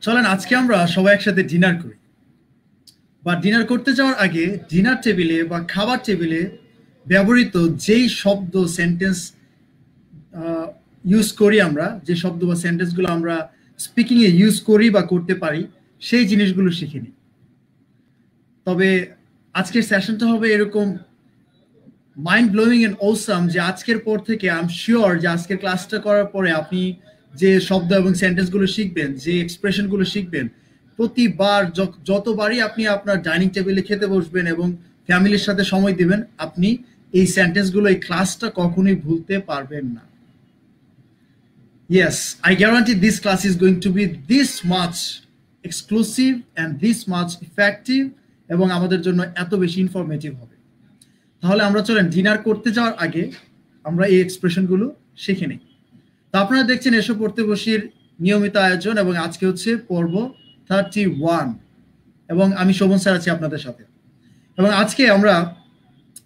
চলেন আজকে আমরা সবাই একসাথে ডিনার করি। বা ডিনার করতে যাওয়ার আগে ডিনার টেবিলে বা খাবার টেবিলে ব্যবহৃত যেই শব্দ সেন্টেন্স ইউজ করি, আমরা যে শব্দ বা সেন্টেন্সগুলো আমরা স্পিকিং এ ইউজ করি বা করতে পারি সেই জিনিসগুলো শিখে নিই। তবে আজকের সেশনটা হবে এরকম মাইন্ড ব্লোয়িং এন্ড অসাম যে আজকের পর থেকে আই এম শিওর যে আজকের ক্লাসটা করার পরে আপনি যে শব্দ এবং সেন্টেন্সগুলো শিখবেন, যে এক্সপ্রেশনগুলো শিখবেন, প্রতিবার যতবারই আপনি আপনার ডাইনিং টেবিলে খেতে বসবেন এবং ফ্যামিলির সাথে সময় দিবেন, আপনি এই সেন্টেন্সগুলো, এই ক্লাসটা কখনোই ভুলতে পারবেন না। Yes, I guarantee this class is going to be this much exclusive and this much effective এবং আমাদের জন্য এত বেশি ইনফরমেটিভ হবে। তাহলে আমরা চলেন ডিনার করতে যাওয়ার আগে আমরা এই এক্সপ্রেশনগুলো শিখে নিই। তো আপনারা দেখছেন এসো পড়তে বসির নিয়মিত আয়োজন এবং আজকে হচ্ছে পর্ব 31 এবং আমি শোভন স্যার আছি আপনাদের সাথে। এবং আজকে আমরা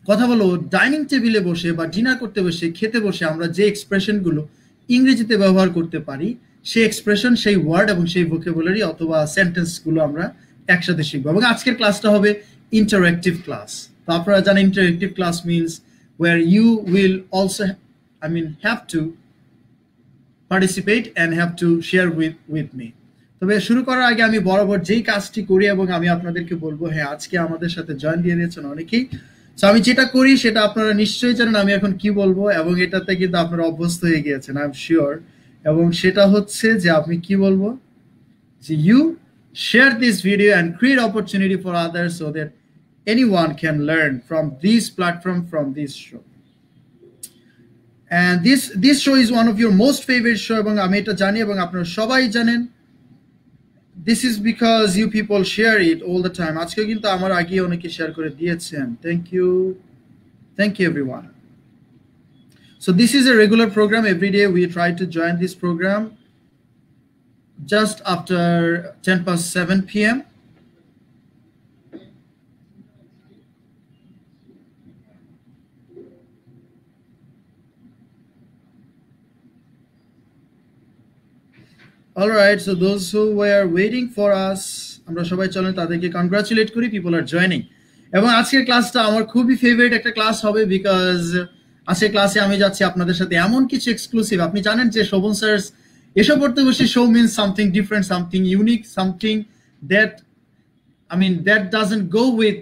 কথা বলবো ডাইনিং টেবিলে বসে বা ডিনার করতে বসে খেতে বসে আমরা যে এক্সপ্রেশনগুলো ইংরেজিতে ব্যবহার করতে পারি সেই এক্সপ্রেশন, সেই ওয়ার্ড এবং সেই ভোকাবুলারি অথবা সেন্টেন্সগুলো আমরা একসাথে শিখবো। এবং আজকের ক্লাসটা হবে ইন্টারঅ্যাক্টিভ ক্লাস। তো আপনারা জানেন interactive class means where you will also have to participate and have to share with me. তবে শুরু করার আগে আমি বরাবর যেই কাজটি করি এবং আমি আপনাদেরকে বলবো, হ্যাঁ আজকে আমাদের সাথে জয়েন দিয়ে দিয়েছেন অনেকেই। তো আমি যেটা করি সেটা আপনারা নিশ্চয়ই জানেন আমি এখন কি বলবো এবং এটাতে কিন্তু আপনারা অভ্যস্ত হয়ে গিয়েছেন, আই এম শিওর। এবং সেটা হচ্ছে যে আপনি কি বলবো, যে you share this video and create opportunity for others so that anyone can learn from this platform, from this show. And this show is one of your most favorite show এবং আমি এটা জানি এবং আপনারা সবাই জানেন। This is because you people share it all the time. আজকে কিন্তু আমার আগে অনেকে শেয়ার করে দিয়েছেন। Thank you everyone. So this is a regular program. Every day we try to join this program just after 7 p.m. All right, so those who were waiting for us, আমরা সবাই চলেন তাদেরকে কংগ্রাচুলেট করি, people আর joining. এবং আজকের ক্লাসটা আমার খুবই ফেভারিট একটা ক্লাস হবে বিকজ আজকের ক্লাসে আমি যাচ্ছি আপনাদের সাথে এমন কিছু এক্সক্লুসিভ। আপনি জানেন যে শোভন স্যার এসব পড়তে বসে show means something different, something unique, something that that doesn't go with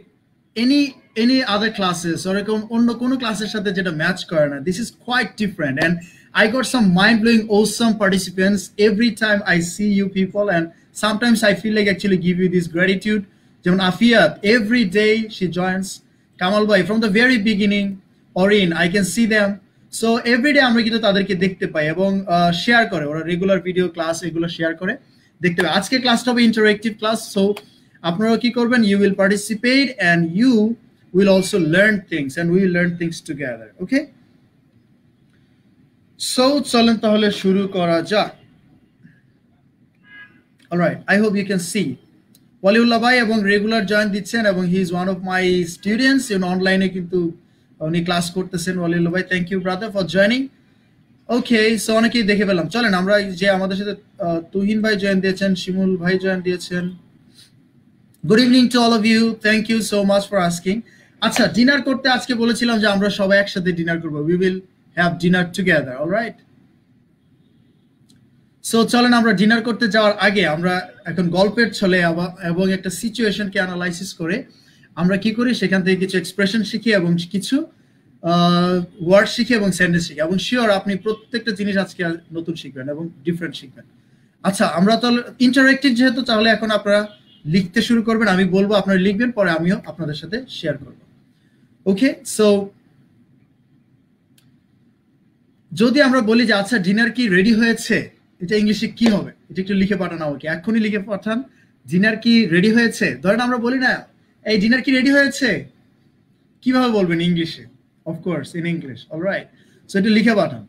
any other classes or অন্য কোনো ক্লাসের সাথে যেটা ম্যাচ করে না। This is quite different and I got some mind-blowing awesome participants every time I see you people, and sometimes I feel like actually give you this gratitude. যেমন Afiyat, every day she joins, Kamal bhai from the very beginning, Orin, I can see them. So every day আমরা কিন্তু তাদেরকে দেখতে পাই এবং share করে, ওরা regular video class এগুলো share করে দেখতে পাই। আজকে ক্লাসটা হবে ইন্টারঅ্যাক্টিভ ক্লাস, সো আপনারা কি করবেন, you will participate and you will also learn things and we will learn things together. Okay, so চলেন তাহলে শুরু করা যাক। Alright, I hope you can see Waliullah ভাই এবং রেগুলার জয়েন দিচ্ছেন এবং he is one of my students in অনলাইনে কিন্তু উনি ক্লাস করতেছেন। ওয়ালিউল্লাহ ভাই, thank you brother for joining. Okay, so অনেকেই দেখে পেলাম। চলেন আমরা যে আমাদের সাথে তুহিন ভাই জয়েন দিয়েছেন, শিমুল ভাই জয়েন দিয়েছেন। Good evening to all of you, thank you so much for asking. আচ্ছা, ডিনার করতে আজকে বলেছিলাম যে আমরা সবাই একসাথে ডিনার করবো, we will have dinner together, alright. So চলেন আমরা ডিনার করতে যাওয়ার আগে আমরা এখন গল্পের ছলে এবং একটা সিচুয়েশনকে অ্যানালাইসিস করে আমরা কি করি, সেখান থেকে কিছু এক্সপ্রেশন শিখি এবং কিছু ওয়ার্ড শিখি এবং সেন্টেন্স শিখি এবং শিওর আপনি প্রত্যেকটা জিনিস আজকে নতুন শিখবেন এবং ডিফারেন্ট শিখবেন। আচ্ছা, আমরা তো ইন্টারঅ্যাক্টিভ যেহেতু, তাহলে এখন আপনারা লিখতে শুরু করবেন, আমি বলবো আপনারা লিখবেন, পরে আমিও আপনাদের সাথে শেয়ার করব। ওকে, সো যদি আমরা বলি যে আচ্ছা ডিনার কি রেডি হয়েছে, এটা ইংলিশে কি হবে, এটা একটু লিখে পাঠান আমাকে, এখনই লিখে পাঠান। ডিনার কি রেডি হয়েছে? ধরেন আমরা বলি না এই ডিনার কি রেডি হয়েছে, কিভাবে বলবেন ইংলিশে? Of course in English, alright. So এটা লিখে পাঠান,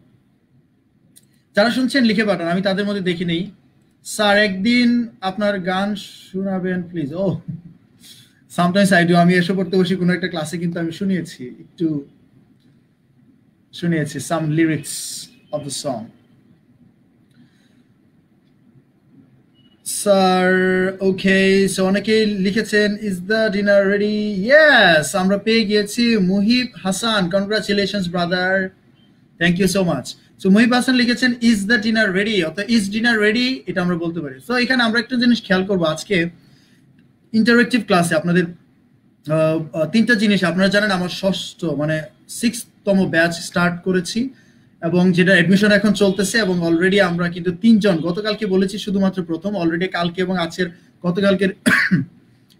যারা শুনছেন লিখে পাঠান, আমি তাদের মধ্যে দেখি নেই। স্যার একদিন আপনার গান শোনাবেন প্লিজ। ও সামটাইমস আই ডু, আমি এসে পড়তে বসি কোনো একটা ক্লাসে কিন্তু আমি শুনিয়েছি some lyrics of the song. Sir okay so অনেকেই লিখেছেন is the dinner ready yes আমরা পেয়ে গিয়েছি Muhib Hasan congratulations brother thank you so much so Muhib Hasan লিখেছেন ইজ দ্য ডিনার রেডি অর্থাৎ ইজ ডিনার রেডি এটা আমরা বলতে পারি সো এখানে আমরা একটা জিনিস খেয়াল করবো আজকে ইন্টারেক্টিভ ক্লাসে আপনাদের তিনটা জিনিস আপনারা জানেন আমার ষষ্ঠ মানে 6তম ব্যাচ স্টার্ট করেছি এবং যেটা অ্যাডমিশন এখন চলতেছে এবং অলরেডি আমরা কিন্তু 3 জন গতকালকে বলেছি শুধুমাত্র প্রথম অলরেডি কালকে এবং আজকের গতকালকের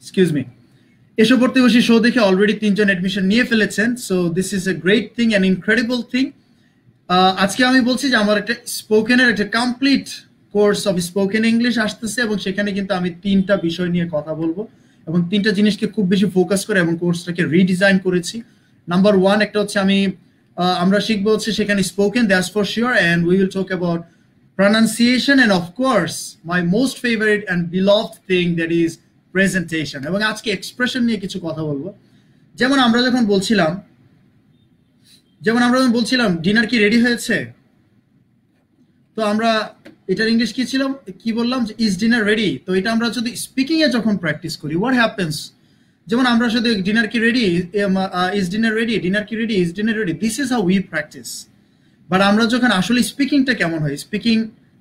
এক্সকিউজ মি এসো পড়তে বসি শো দেখে অলরেডি 3 জন অ্যাডমিশন নিয়ে ফেলেছেন so this is a great thing and incredible thing আজকে আমি বলছি যে আমার একটা স্পোকেনের একটা complete course of spoken English আসতেছে এবং সেখানে কিন্তু আমি 3টা বিষয় নিয়ে কথা বলবো এবং 3টা জিনিসকে খুব বেশি ফোকাস করে এবং কোর্সটাকে রিডিজাইন করেছি নাম্বার 1 একটা হচ্ছে আমরা শিখবো হচ্ছে সেখানে spoken that's for sure and we will talk about pronunciation and of course my most favourite and beloved thing that is presentation এবং আজকে এক্সপ্রেশন নিয়ে কিছু কথা বলবো যেমন আমরা যখন বলছিলাম ডিনার কি রেডি হয়েছে তো আমরা এটার ইংলিশ কি ছিলাম কি বললাম যে ইজ ডিনার রেডি তো এটা আমরা যদি স্পিকিং এ যখন প্র্যাকটিস করি হোয়াট হ্যাপেন্স যেমন আমরা শুধু ডিনার কি ready is dinner ready dinner কি ready is dinner ready this is how we practice but আমরা যখন আসলে স্পিকিংটা কেমন হয় speaking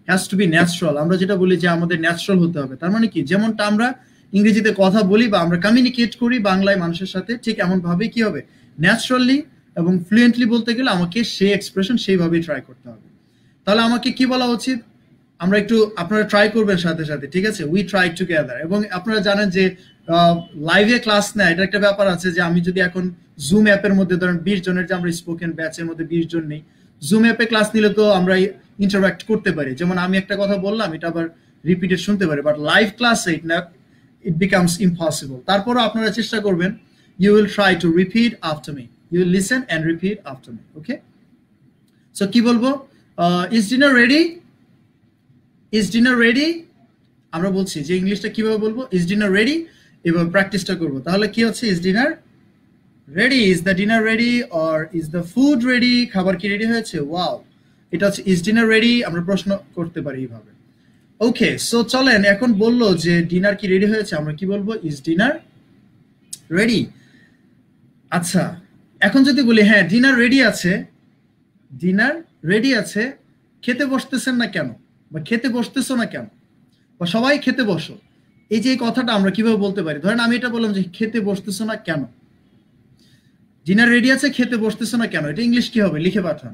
has to be natural আমরা যেটা বলি যে আমাদের ন্যাচারাল হতে হবে তার মানে কি যেমনটা আমরা ইংরেজিতে কথা বলি বা আমরা কমিউনিকেট করি বাংলায় মানুষের সাথে ঠিক এমন ভাবে কি হবে ন্যাচারালি এবং ফ্লুয়েন্টলি বলতে গেলে আমাকে সেই এক্সপ্রেশন সেইভাবেই ট্রাই করতে হবে তাহলে আমাকে কি বলা উচিত আমরা একটু আপনারা ট্রাই করবেন সাথে সাথে ঠিক আছে উই ট্রাই টুগেদার এবং আপনারা জানেন যে লাইভে ক্লাস নেয় এটা একটা ব্যাপার আছে যে আমি যদি এখন জুম অ্যাপের মধ্যে ধরেন 20 জনের যে আমরা স্পোকেন ব্যাচের মধ্যে 20 জন নেই জুম অ্যাপে ক্লাস নিলে তো আমরা ইন্টারঅ্যাক্ট করতে পারি যেমন আমি একটা কথা বললাম এটা আবার রিপিটেড শুনতে পারি বাট লাইভ ক্লাসে ইট বিকামস ইম্পসিবল তারপরও আপনারা চেষ্টা করবেন you will try to repeat after me you will listen and repeat after me okay so কি বলবো is dinner ready is dinner ready আমরা বলছি যে ইংলিশটা কিভাবে বলবো ইজ ডিনার রেডি এবার প্র্যাকটিসটা করবো তাহলে কি হচ্ছে is dinner ready is the dinner ready or is the food ready খাবার কি রেডি হয়েছে ওয়াও এটা হচ্ছে ইজ ডিনার রেডি আমরা প্রশ্ন করতে পারি এইভাবে ওকে সো চলেন এখন বললো যে ডিনার কি রেডি হয়েছে আমরা কি বলবো ইজ ডিনার রেডি আচ্ছা এখন যদি বলি হ্যাঁ ডিনার রেডি আছে খেতে বসতেছেন না কেন বা খেতে বসতেছো না কেন বা সবাই খেতে বসো এই যে কথাটা আমরা কিভাবে বলতে পারি ধরেন আমি এটা বললাম যে খেতে বসতেছো না কেন ডিনার রেডি আছে খেতে বসতেছো না কেন এটা ইংলিশ কি হবে লিখে পাঠান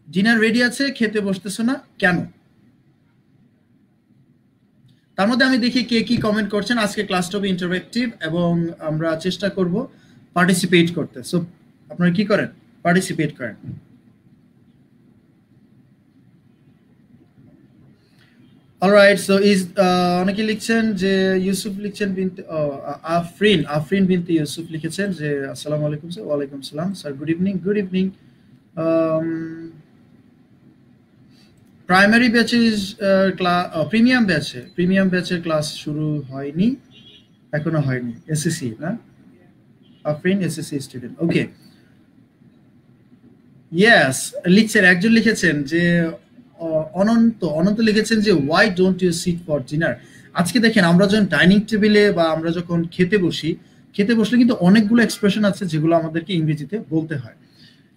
ডিনার রেডি আছে খেতে বসতেছো না কেন তার মধ্যে আমি দেখি কে কি কমেন্ট করছেন আজকে ক্লাসটা হবে ইন্টারঅ্যাক্টিভ এবং আমরা চেষ্টা করব পার্টিসিপেট করতে সো আপনারা কি করেন পার্টিসিপেট করেন অলরাইট সো ইজ অনেকে লিখছেন যে ইউসুফ লিখছেন বিনতে আফরিন বিনতে ইউসুফ লিখেছেন যে আসসালামু আলাইকুম স্যার ওয়ালাইকুম সালাম স্যার গুড ইভিনিং প্রাইমারি ব্যাচে প্রিমিয়াম ব্যাচের ক্লাস শুরু হয়নি এখনো হয়নি এসএসসি না Afrin SSC student okay yes লিখছেন একজন লিখেছেন যে অনন্ত লিখেছেন যে why don't you sit for dinner আজকে দেখেন আমরা যখন ডাইনিং টেবিলে বা আমরা যখন খেতে বসলে কিন্তু অনেকগুলো এক্সপ্রেশন আছে যেগুলো আমাদেরকে ইংরেজিতে বলতে হয়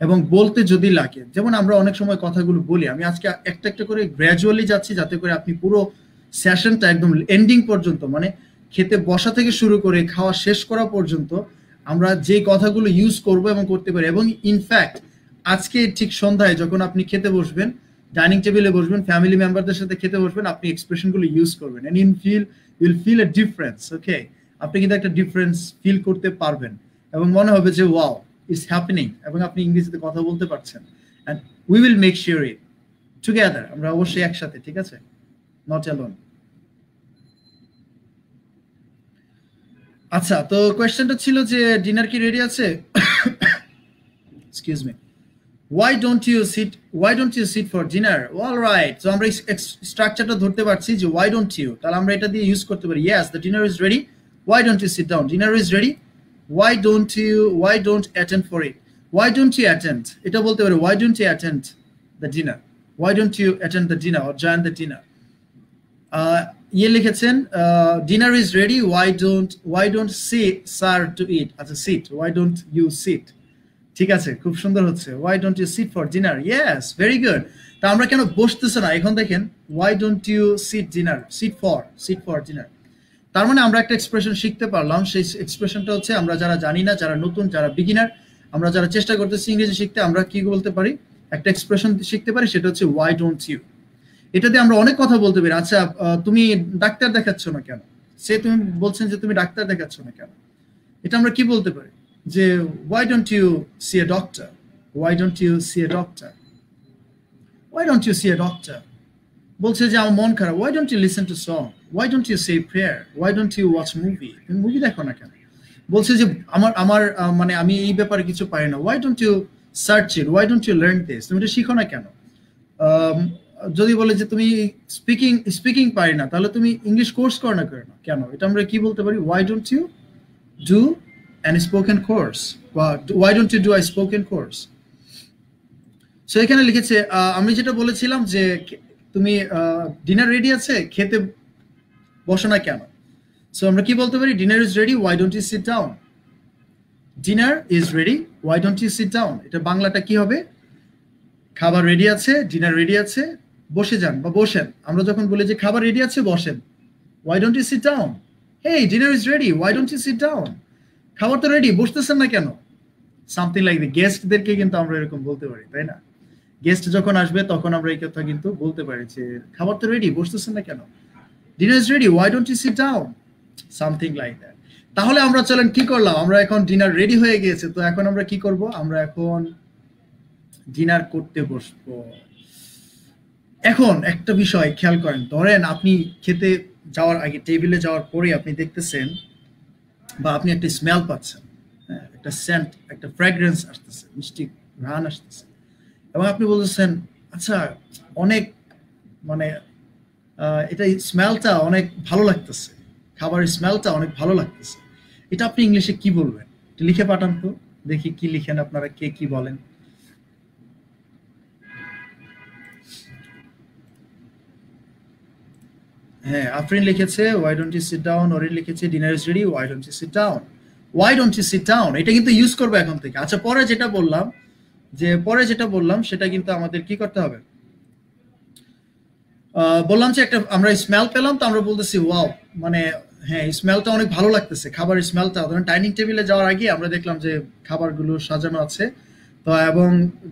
এবং বলতে যদি লাগে যেমন আমরা অনেক সময় কথাগুলো বলি আমি আজকে একটা একটা করে গ্র্যাজুয়ালি যাচ্ছি যাতে করে আপনি পুরো সেশনটা একদম এন্ডিং পর্যন্ত মানে খেতে বসা থেকে শুরু করে খাওয়া শেষ করা পর্যন্ত আমরা যে কথাগুলো ইউজ করব এবং করতে পারি এবং ইনফ্যাক্ট আজকে ঠিক সন্ধ্যায় যখন আপনি খেতে বসবেন ডাইনিং টেবিলে বসবেন ফ্যামিলি মেম্বারদের সাথে খেতে বসবেন আপনি এক্সপ্রেশনগুলো ইউজ করবেন and you'll feel a difference okay আপনি কিন্তু একটা ডিফারেন্স ফিল করতে পারবেন এবং মনে হবে যে ওয়াও ইটস হ্যাপেনিং এবং আপনি ইংরেজিতে কথা বলতে পারছেন and we will make sure it together আমরা অবশ্যই একসাথে ঠিক আছে নট অ্যালোন আচ্ছা তো কোয়েশ্চেনটা ছিল যে ডিনার কি রেডি আছে excuse me why don't you sit for dinner all right so আমরা স্ট্রাকচারটা ধরতে পারছি যে why don't you তাহলে আমরা এটা দিয়ে ইউজ করতে পারি yes the dinner is ready why don't you sit down dinner is ready why don't attend for it why don't you attend এটা বলতে পারি why don't you attend the dinner why don't you attend the dinner or join the dinner ইয়ে লিখেছেন dinner is ready why don't see sir to eat আচ্ছা sit why don't you sit ঠিক আছে খুব সুন্দর হচ্ছে why don't you sit for dinner yes very good তা আমরা কেন বসতেছে না এখন দেখেন why don't you sit dinner sit for dinner তার মানে আমরা একটা এক্সপ্রেশন শিখতে পারলাম সেই এক্সপ্রেশনটা হচ্ছে আমরা যারা জানি না যারা নতুন যারা বিগিনার আমরা যারা চেষ্টা করতেছি ইংরেজি শিখতে আমরা কি বলতে পারি একটা এক্সপ্রেশন শিখতে পারি সেটা হচ্ছে ওয়াই ডোন্ট ইউ এটা দিয়ে আমরা অনেক কথা বলতে পারি আচ্ছা তুমি ডাক্তার দেখাচ্ছ না কেন সে তুমি বলছেন যে তুমি ডাক্তার দেখাচ্ছ না কেন এটা আমরা কি বলতে পারি যে why don't you see a doctor why don't you see a doctor why don't you see a doctor বলছে যে আমার মন খারাপ why don't you listen to song why don't you say prayer why don't you watch movie তুমি movie দেখো না কেন বলছে যে আমার আমার মানে আমি এই ব্যাপারে কিছু পারি না why don't you search it why don't you learn this তুমি এটা শিখো না কেন যদি বলে যে তুমি স্পিকিং পারি না তাহলে তুমি ইংলিশ কোর্স করো না কেন এটা আমরা কি বলতে পারি why don't you do and spoken course why don't you do a spoken course so এখানে লিখেছে আমি যেটা বলেছিলাম যে তুমি ডিনার রেডি আছে খেতে বসো না কেন সো আমরা কি বলতে পারি dinner is ready why don't you sit down dinner is ready why don't you sit down এটা বাংলাটা কি হবে খাবার রেডি আছে ডিনার রেডি আছে বসে যান বা বসেন আমরা যখন বলি যে খাবার রেডি আছে বসেন why don't you sit down hey dinner is ready why don't you sit down খাবার তো রেডি বসতেছেন না কেন সামথিং লাইক দ্য গেস্টদেরকে কিন্তু আমরা এরকম বলতে পারি তাই না গেস্ট যখন আসবে তখন আমরা এই কথা কিন্তু বলতে পারি যে খাবার তো রেডি বসতেছেন না কেন dinner is ready why don't you sit down something like that তাহলে আমরা চলেন কি করলাম আমরা এখন ডিনার রেডি হয়ে গিয়েছে তো এখন আমরা কি করব আমরা এখন ডিনার করতে বসবো এখন একটা বিষয় খেয়াল করেন ধরেন আপনি খেতে যাওয়ার আগে টেবিলে যাওয়ার পরে আপনি দেখতেছেন বা আপনি একটা স্মেল পাচ্ছেন একটা সেন্ট একটা ফ্র্যাগ্রেন্স আসতেছে মিষ্টি ঘ্রাণ আসতেছে এবং আপনি বলতেছেন আচ্ছা অনেক মানে এটা স্মেলটা অনেক ভালো লাগতেছে খাবারের স্মেলটা অনেক ভালো লাগতেছে এটা আপনি ইংলিশে কি বলবেন একটু লিখে পাঠান তো দেখি কি লিখেন আপনারা কে কি বলেন হ্যাঁ আফরিন লিখেছে why don't you sit down Orin লিখেছে dinner is ready why don't you sit down why don't you sit down এটা কিন্তু ইউজ করবে এখন থেকে আচ্ছা পরে যেটা বললাম সেটা কিন্তু আমাদের কি করতে হবে বললাম যে একটা আমরা স্মেল পেলাম তো আমরা বলতেছি ওয়াও মানে হ্যাঁ স্মেলটা অনেক ভালো লাগতেছে খাবারের স্মেলটা ধরেন ডাইনিং টেবিলে যাওয়ার আগে আমরা দেখলাম যে খাবারগুলো সাজানো আছে তো এবং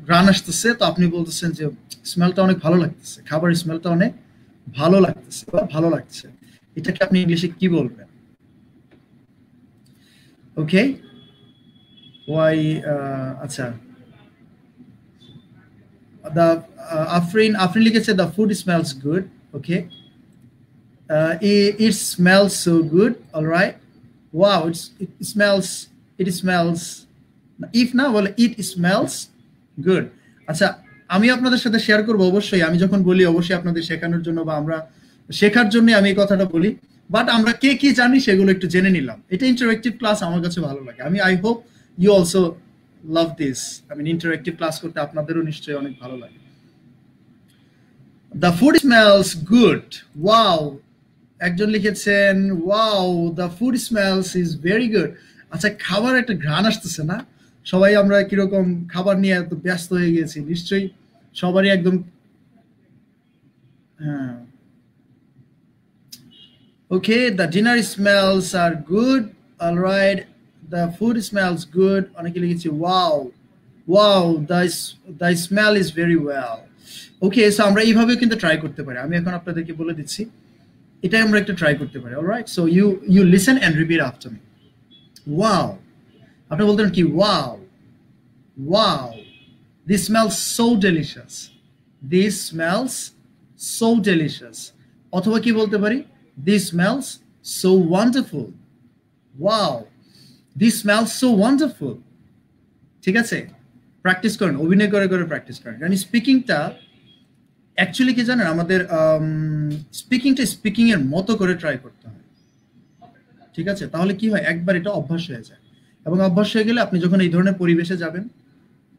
ঘ্রাণ আসতেছে তো আপনি বলতেছেন যে স্মেলটা অনেক ভালো লাগতেছে খাবারের স্মেলটা অনেক ভালো লাগতেছে ভালো লাগছে এটাকে আপনি ইংলিশে কি বলবেন ওকে ওয়াই আচ্ছা the Afrin লিখেছে the food smells good okay it smells so good all right wow it smells if না বলে it smells good আচ্ছা আমি আপনাদের সাথে শেয়ার করব অবশ্যই আমি যখন বলি অবশ্যই আপনাদের শেখানোর জন্য বা আমরা শেখার জন্য আমি এই কথাটা বলি বাট আমরা কে কি জানি সেগুলো একটু জেনে নিলাম এটা ইন্টারঅ্যাকটিভ ক্লাস আমার কাছে ভালো লাগে আমি I hope you also love this I mean interactive class করতে আপনাদেরও নিশ্চয়ই অনেক ভালো লাগে The food smells good wow একজন লিখেছেন wow the food smells is very good আচ্ছা খাবার একটা ঘ্রাণ আসতেছে না সবাই আমরা কিরকম খাবার নিয়ে এত ব্যস্ত হয়ে গেছি নিশ্চয়ই সবারই একদম হ্যাঁ okay the dinner smells are good all right the food smells good অনেকে লিখেছে wow the smell is very well okay so আমরা এইভাবে কিন্তু ট্রাই করতে পারি আমি এখন আপনাদেরকে বলে দিচ্ছি এটাই আমরা একটা ট্রাই করতে পারি all right so you listen and repeat after me wow আপনি বলতেন কি wow this smells so delicious অথবা কি বলতে পারি this smells so wonderful wow this smells so wonderful ঠিক আছে প্র্যাকটিস করেন অভিনয় করে প্র্যাকটিস করেন কারণ স্পিকিংটা অ্যাকচুয়ালি কি জানেন আমাদের স্পিকিং এর মতো করে ট্রাই করতে হয় ঠিক আছে তাহলে কি হয় একবার এটা অভ্যাস হয়ে যায় এবং অভ্যাস হয়ে গেলে আপনি যখন এই ধরনের পরিবেশে যাবেন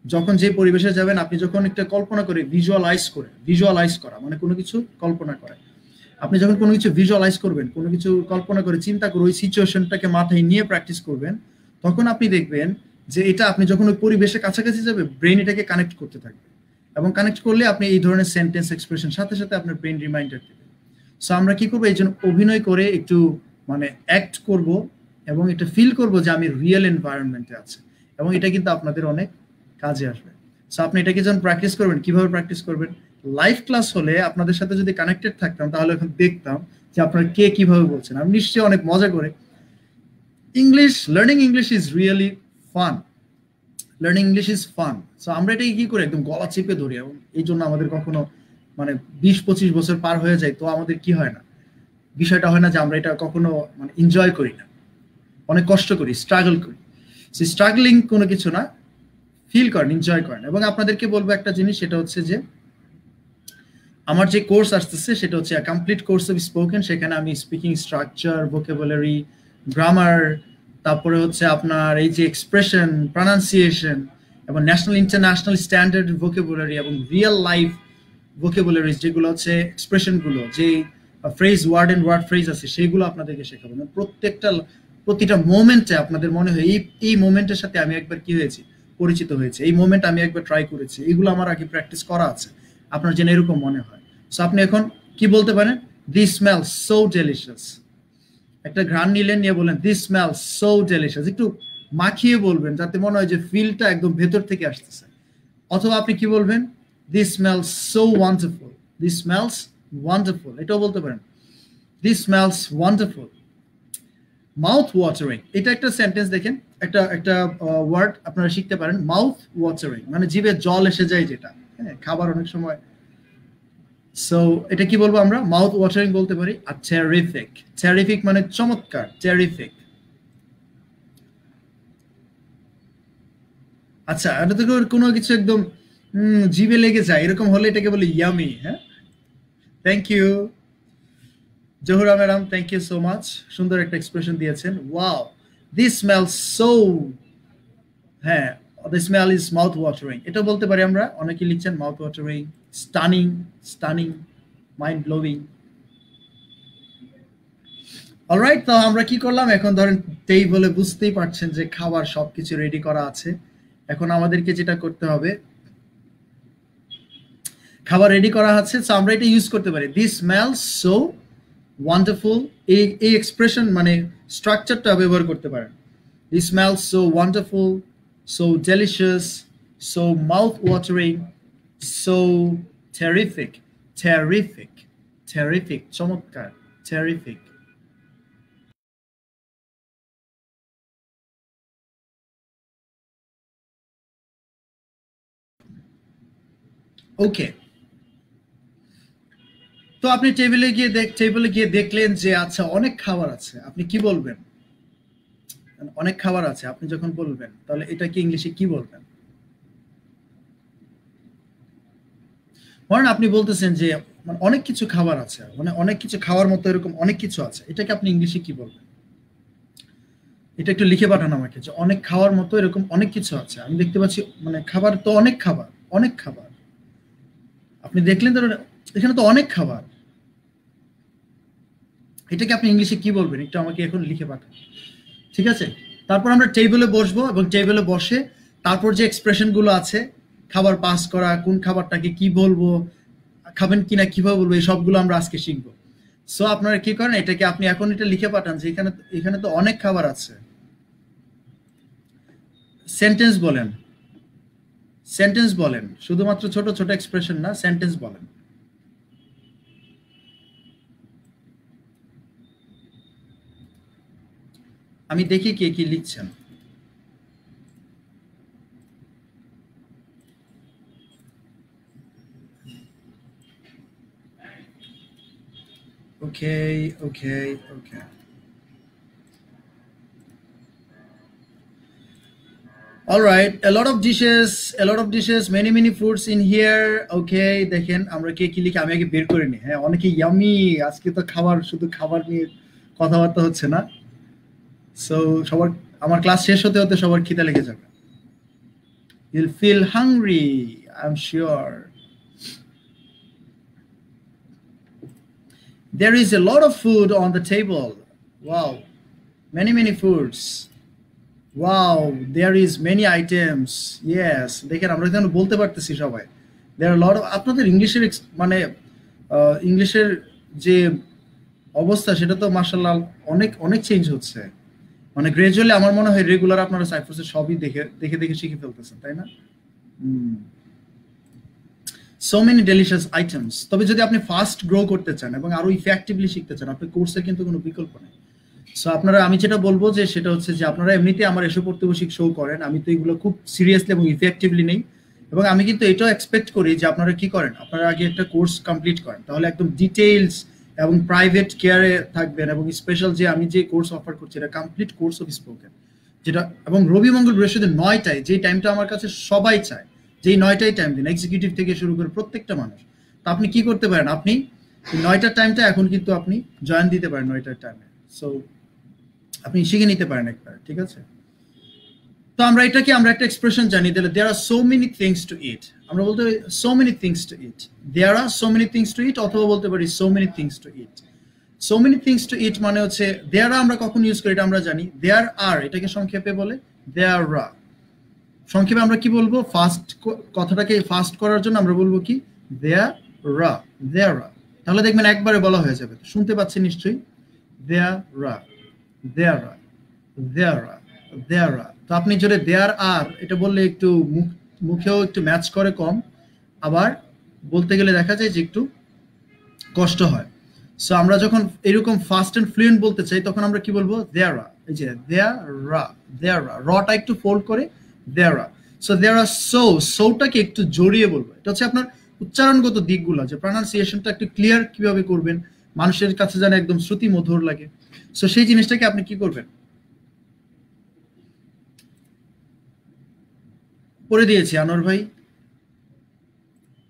যখন যে পরিবেশে যাবেন আপনি যখন একটা কল্পনা করে ভিজুয়ালাইজ করা মানে কোনো কিছু কল্পনা করে আপনি যখন কোনো কিছু ভিজুয়ালাইজ করবেন, কোনো কিছু কল্পনা করে চিন্তা করে ওই সিচুয়েশনটাকে মাথায় নিয়ে প্র্যাকটিস করবেন, তখন আপনি দেখবেন যে এটা আপনি যখন ওই পরিবেশের কাছাকাছি যাবে ব্রেন এটাকে কানেক্ট করতে থাকবে, এবং কানেক্ট করলে আপনি এই ধরনের সেন্টেন্স এক্সপ্রেশন সাথে সাথে আপনার ব্রেন রিমাইন্ডার দেবে। সো আমরা কি করবো, এই জন্য অভিনয় করে একটু মানে অ্যাক্ট করব এবং এটা ফিল করব যে আমি রিয়েল এনভায়রনমেন্টে আছি, এবং এটা কিন্তু আপনাদের অনেক কাজে আসবে। সো আপনি এটাকে যখন প্র্যাকটিস করবেন, কিভাবে প্র্যাকটিস করবেন, লাইভ ক্লাস হলে আপনাদের সাথে যদি কানেক্টেড থাকতাম তাহলে এখন দেখতাম যে আপনারা কে কিভাবে বলছেন। আমি নিশ্চয়ই অনেক মজা করে English, learning English is really fun, learning English is fun. So আমরা এটাকে কি করে একদম গলা চেপে ধরি, এবং এই জন্য আমাদের কখনো মানে 20-25 বছর পার হয়ে যায় তো আমাদের কি হয় না, বিষয়টা হয় না যে আমরা এটা কখনো মানে এনজয় করি না, অনেক কষ্ট করি, স্ট্রাগল করি। সে স্ট্রাগলিং কোনো কিছু না, ফিল করেন, এনজয় করেন। এবং আপনাদেরকে বলবো একটা জিনিস, সেটা হচ্ছে যে আমার যে কোর্স আসতেছে সেটা হচ্ছে কমপ্লিট কোর্স অফ স্পোকেন। সেখানে আমি স্পিকিং স্ট্রাকচার, ভোকাবুলারি, গ্রামার, তারপরে হচ্ছে আপনার এই যে এক্সপ্রেশন, প্রনাউন্সিয়েশন, এবং ন্যাশনাল ইন্টারন্যাশনাল স্ট্যান্ডার্ড ভোকাবুলারি এবং রিয়েল লাইফ ভোকাবুলারিজ, যেগুলো হচ্ছে এক্সপ্রেশনগুলো, যে phrase, word and word phrase আছে, সেগুলো আপনাদেরকে শেখাবো। প্রতিটা মোমেন্টে আপনাদের মনে হয় এই মোমেন্টের সাথে আমি একবার কি হয়েছি, পরিচিত হয়েছে, এই মোমেন্ট আমি একবার ট্রাই করেছি, এগুলো আমার আগে প্র্যাকটিস করা আছে, আপনার যেন এরকম মনে হয়। সো আপনি এখন কি বলতে পারেন, দিস স্মেল সো ডেলিশিয়াস। একটা ঘ্রাণ নিলেন, নিয়ে বলেন দিস স্মেল সো ডেলিশিয়াস, একটু মাখিয়ে বলবেন যাতে মনে হয় যে ফিলটা একদম ভেতর থেকে আসতেছে। অথবা আপনি কি বলবেন, this smells so wonderful, this smells wonderful, এটাও বলতে পারেন, this smells wonderful. Mouth watering, এটা একটা সেন্টেন্স, দেখেন একটা একটা ওয়ার্ড আপনারা শিখতে পারেন, মাউথ ওয়াটারিং মানে জিভে জল এসে যায় যেটা, হ্যাঁ, খাবার অনেক সময়। সো এটা কি বলবো আমরা, মাউথ ওয়াটারিং বলতে পারি। আর টেরিফিক, টেরিফিক মানে চমৎকার, টেরিফিক। আচ্ছা, এটা তো কোনো কিছু একদম জিভে লেগে যায় এরকম হলে এটাকে বলে ইয়ামি। হ্যাঁ, thank you Zohura madam, thank you so much, সুন্দর একটা এক্সপ্রেশন দিয়েছেন। ওয়াও, দিস স্মেলস সো, হ্যাঁ, the smell is mouth watering, এটা বলতে পারি আমরা। অনেকে লিখছেন mouth watering, stunning, stunning, mind blowing. Alright, তো আমরা কি করলাম এখন, ধরেন টেবিলে বুঝতেই পারছেন যে খাবার সবকিছু রেডি করা আছে। এখন আমাদেরকে যেটা করতে হবে, খাবার রেডি করা আছে, সো আমরা এটা ইউজ করতে পারি, দিস স্মেলস সো ওয়ান্ডারফুল। এই এক্সপ্রেশন মানে স্ট্রাকচারটা ব্যবহার করতে পারেন। This smells so wonderful, so delicious, so mouth watering, so terrific, terrific, terrific, চমৎকার, টেরিফিক। ওকে, তো আপনি টেবিলে গিয়ে দেখলেন যে আচ্ছা অনেক খাবার আছে, আপনি কি বলবেন, অনেক খাবার আছে আপনি যখন বলবেন তাহলে এটা কি ইংলিশে কি বলবেন? ধরেন আপনি বলতেছেন যে মানে অনেক কিছু খাবার আছে, মানে অনেক কিছু খাওয়ার মতো এরকম অনেক কিছু আছে, এটাকে আপনি ইংলিশে কি বলবেন? এটা একটু লিখে পাঠান আমাকে, যে অনেক খাওয়ার মতো এরকম অনেক কিছু আছে, আমি দেখতে পাচ্ছি মানে খাবার তো অনেক খাবার, অনেক খাবার। আপনি দেখলেন তো এখানে তো অনেক খাবার, এটাকে আপনি ইংলিশে কি বলবেন একটু আমাকে এখন লিখে পাঠান, ঠিক আছে? তারপর আমরা টেবিলে বসবো, এবং টেবিলে বসে তারপর যে এক্সপ্রেশন গুলো আছে, খাবার পাস করা, কোন খাবারটাকে কি বলবো, খাবেন কিনা কিভাবে বলবো, এই সবগুলো আমরা আজকে শিখবো। সো আপনারা কি করেন, এটাকে আপনি এখন এটা লিখে পাঠান যে এখানে এখানে তো অনেক খাবার আছে। সেন্টেন্স বলেন, সেন্টেন্স বলেন, শুধুমাত্র ছোট ছোট এক্সপ্রেশন না, সেন্টেন্স বলেন। আমি দেখি কে কি লিখছেন। ওকে, ওকে, ওকে। All right, a lot of dishes, many many foods in here. Okay, দেখেন আমরা কে কি লিখে, আমি আগে বের করে নিই। হ্যাঁ, অনেকে ইয়ামি, আজকে তো খাবার, শুধু খাবার নিয়ে কথাবার্তা হচ্ছে না। সো সবার, আমার ক্লাস শেষ হতে হতে সবার খিদে লেগে যাবে। You'll feel hungry, I'm sure. There is a lot of food on the table. Wow, many foods. Wow, there is many items. Yes, দেখেন আমরা যেন বলতে পারতেছি সবাই। There are a lot of আপনাদের ইংলিশের মানে ইংলিশের যে অবস্থা সেটা তো মাশাআল্লাহ অনেক অনেক চেঞ্জ হচ্ছে। মানে গ্রাজুয়ালি আমার মনে হয় রেগুলার আপনারা সাইপ্রাসের সবই দেখে শিখে ফেলতেছেন, তাই না? So many delicious items. তবে যদি আপনি ফাস্ট গ্রো করতে চান এবং আরো ইফেক্টিভলি শিখতে চান, আপনার কোর্সের কিন্তু কোনো বিকল্প নেই। সো আপনারা, আমি যেটা বলবো যে সেটা হচ্ছে যে আপনারা এমনিতে আমার এসে পড়তে বসে শো করেন, আমি তো এগুলো খুব সিরিয়াসলি এবং ইফেক্টিভলি নেই। এবং আমি কিন্তু এটাও এক্সপেক্ট করি যে আপনারা কি করেন, আপনারা আগে একটা কোর্স কমপ্লিট করেন, তাহলে একদম ডিটেইলস এবং প্রাইভেট কেয়ারে থাকবেন। এবং স্পেশাল যে আমি যে কোর্স অফার করছি এটা কমপ্লিট কোর্স অফ স্পোকেন, যেটা এবং রবি মঙ্গল বৃহস্পতি 9টায়, যে টাইমটা আমার কাছে সবাই চায়, যেই 9টায় টাইম দিন, এক্সিকিউটিভ থেকে শুরু করে প্রত্যেকটা মানুষ। তো আপনি কি করতে পারেন, আপনি 9টার টাইমটা এখন কিন্তু আপনি জয়েন দিতে পারেন 9টার টাইমে। সো আপনি শিখে নিতে পারেন একবার, ঠিক আছে? তো আমরা একটা এক্সপ্রেশন জানি, তাহলে there are so many things to eat. আমরা বলতে পারি so many things to eat, there are so many things to eat, অথবা বলতে পারি so many things to eat. So many things to ইট মানে হচ্ছে দেয়ার আমরা কখন ইউজ করি এটা আমরা জানি। দেয়ার আর এটাকে সংক্ষেপে বলে দেয়ার রা। সংক্ষেপে আমরা কি বলবো, ফাস্ট কথাটাকে ফাস্ট করার জন্য আমরা বলবো কি দেয়ার রা, দেয়ার রা। তাহলে দেখবেন একবারে বলা হয়ে যাবে। শুনতে পাচ্ছেন নিশ্চয়ই, দেয়ার রা, দেয়ার রা, দেয়ার রা, দেয়ার রা। তো আপনি যদি দেয়ার আর এটা বললে একটু মুখেও একটু ম্যাচ করে কম, আবার বলতে গেলে দেখা যায় যে একটু কষ্ট হয়। সো আমরা যখন এরকম ফাস্ট এন্ড ফ্লুয়েন্ট বলতে চাই তখন আমরা কি বলবো, দেয়ার রা। এই যে দেয়ার রা, দেয়ার রা, রটা একটু ফোল্ড করে দেয়ার রা। সো দেয়ার আর সোটাকে একটু জড়িয়ে বলবো। এটা হচ্ছে আপনার উচ্চারণগত দিকগুলো, যে প্রনাউন্সিয়েশনটা একটু ক্লিয়ার কিভাবে করবেন, মানুষের কাছে যেন একদম শ্রুতি মধুর লাগে। সো সেই জিনিসটাকে আপনি কি করবেন, পড়ে দিয়েছি আনোয়ার ভাই।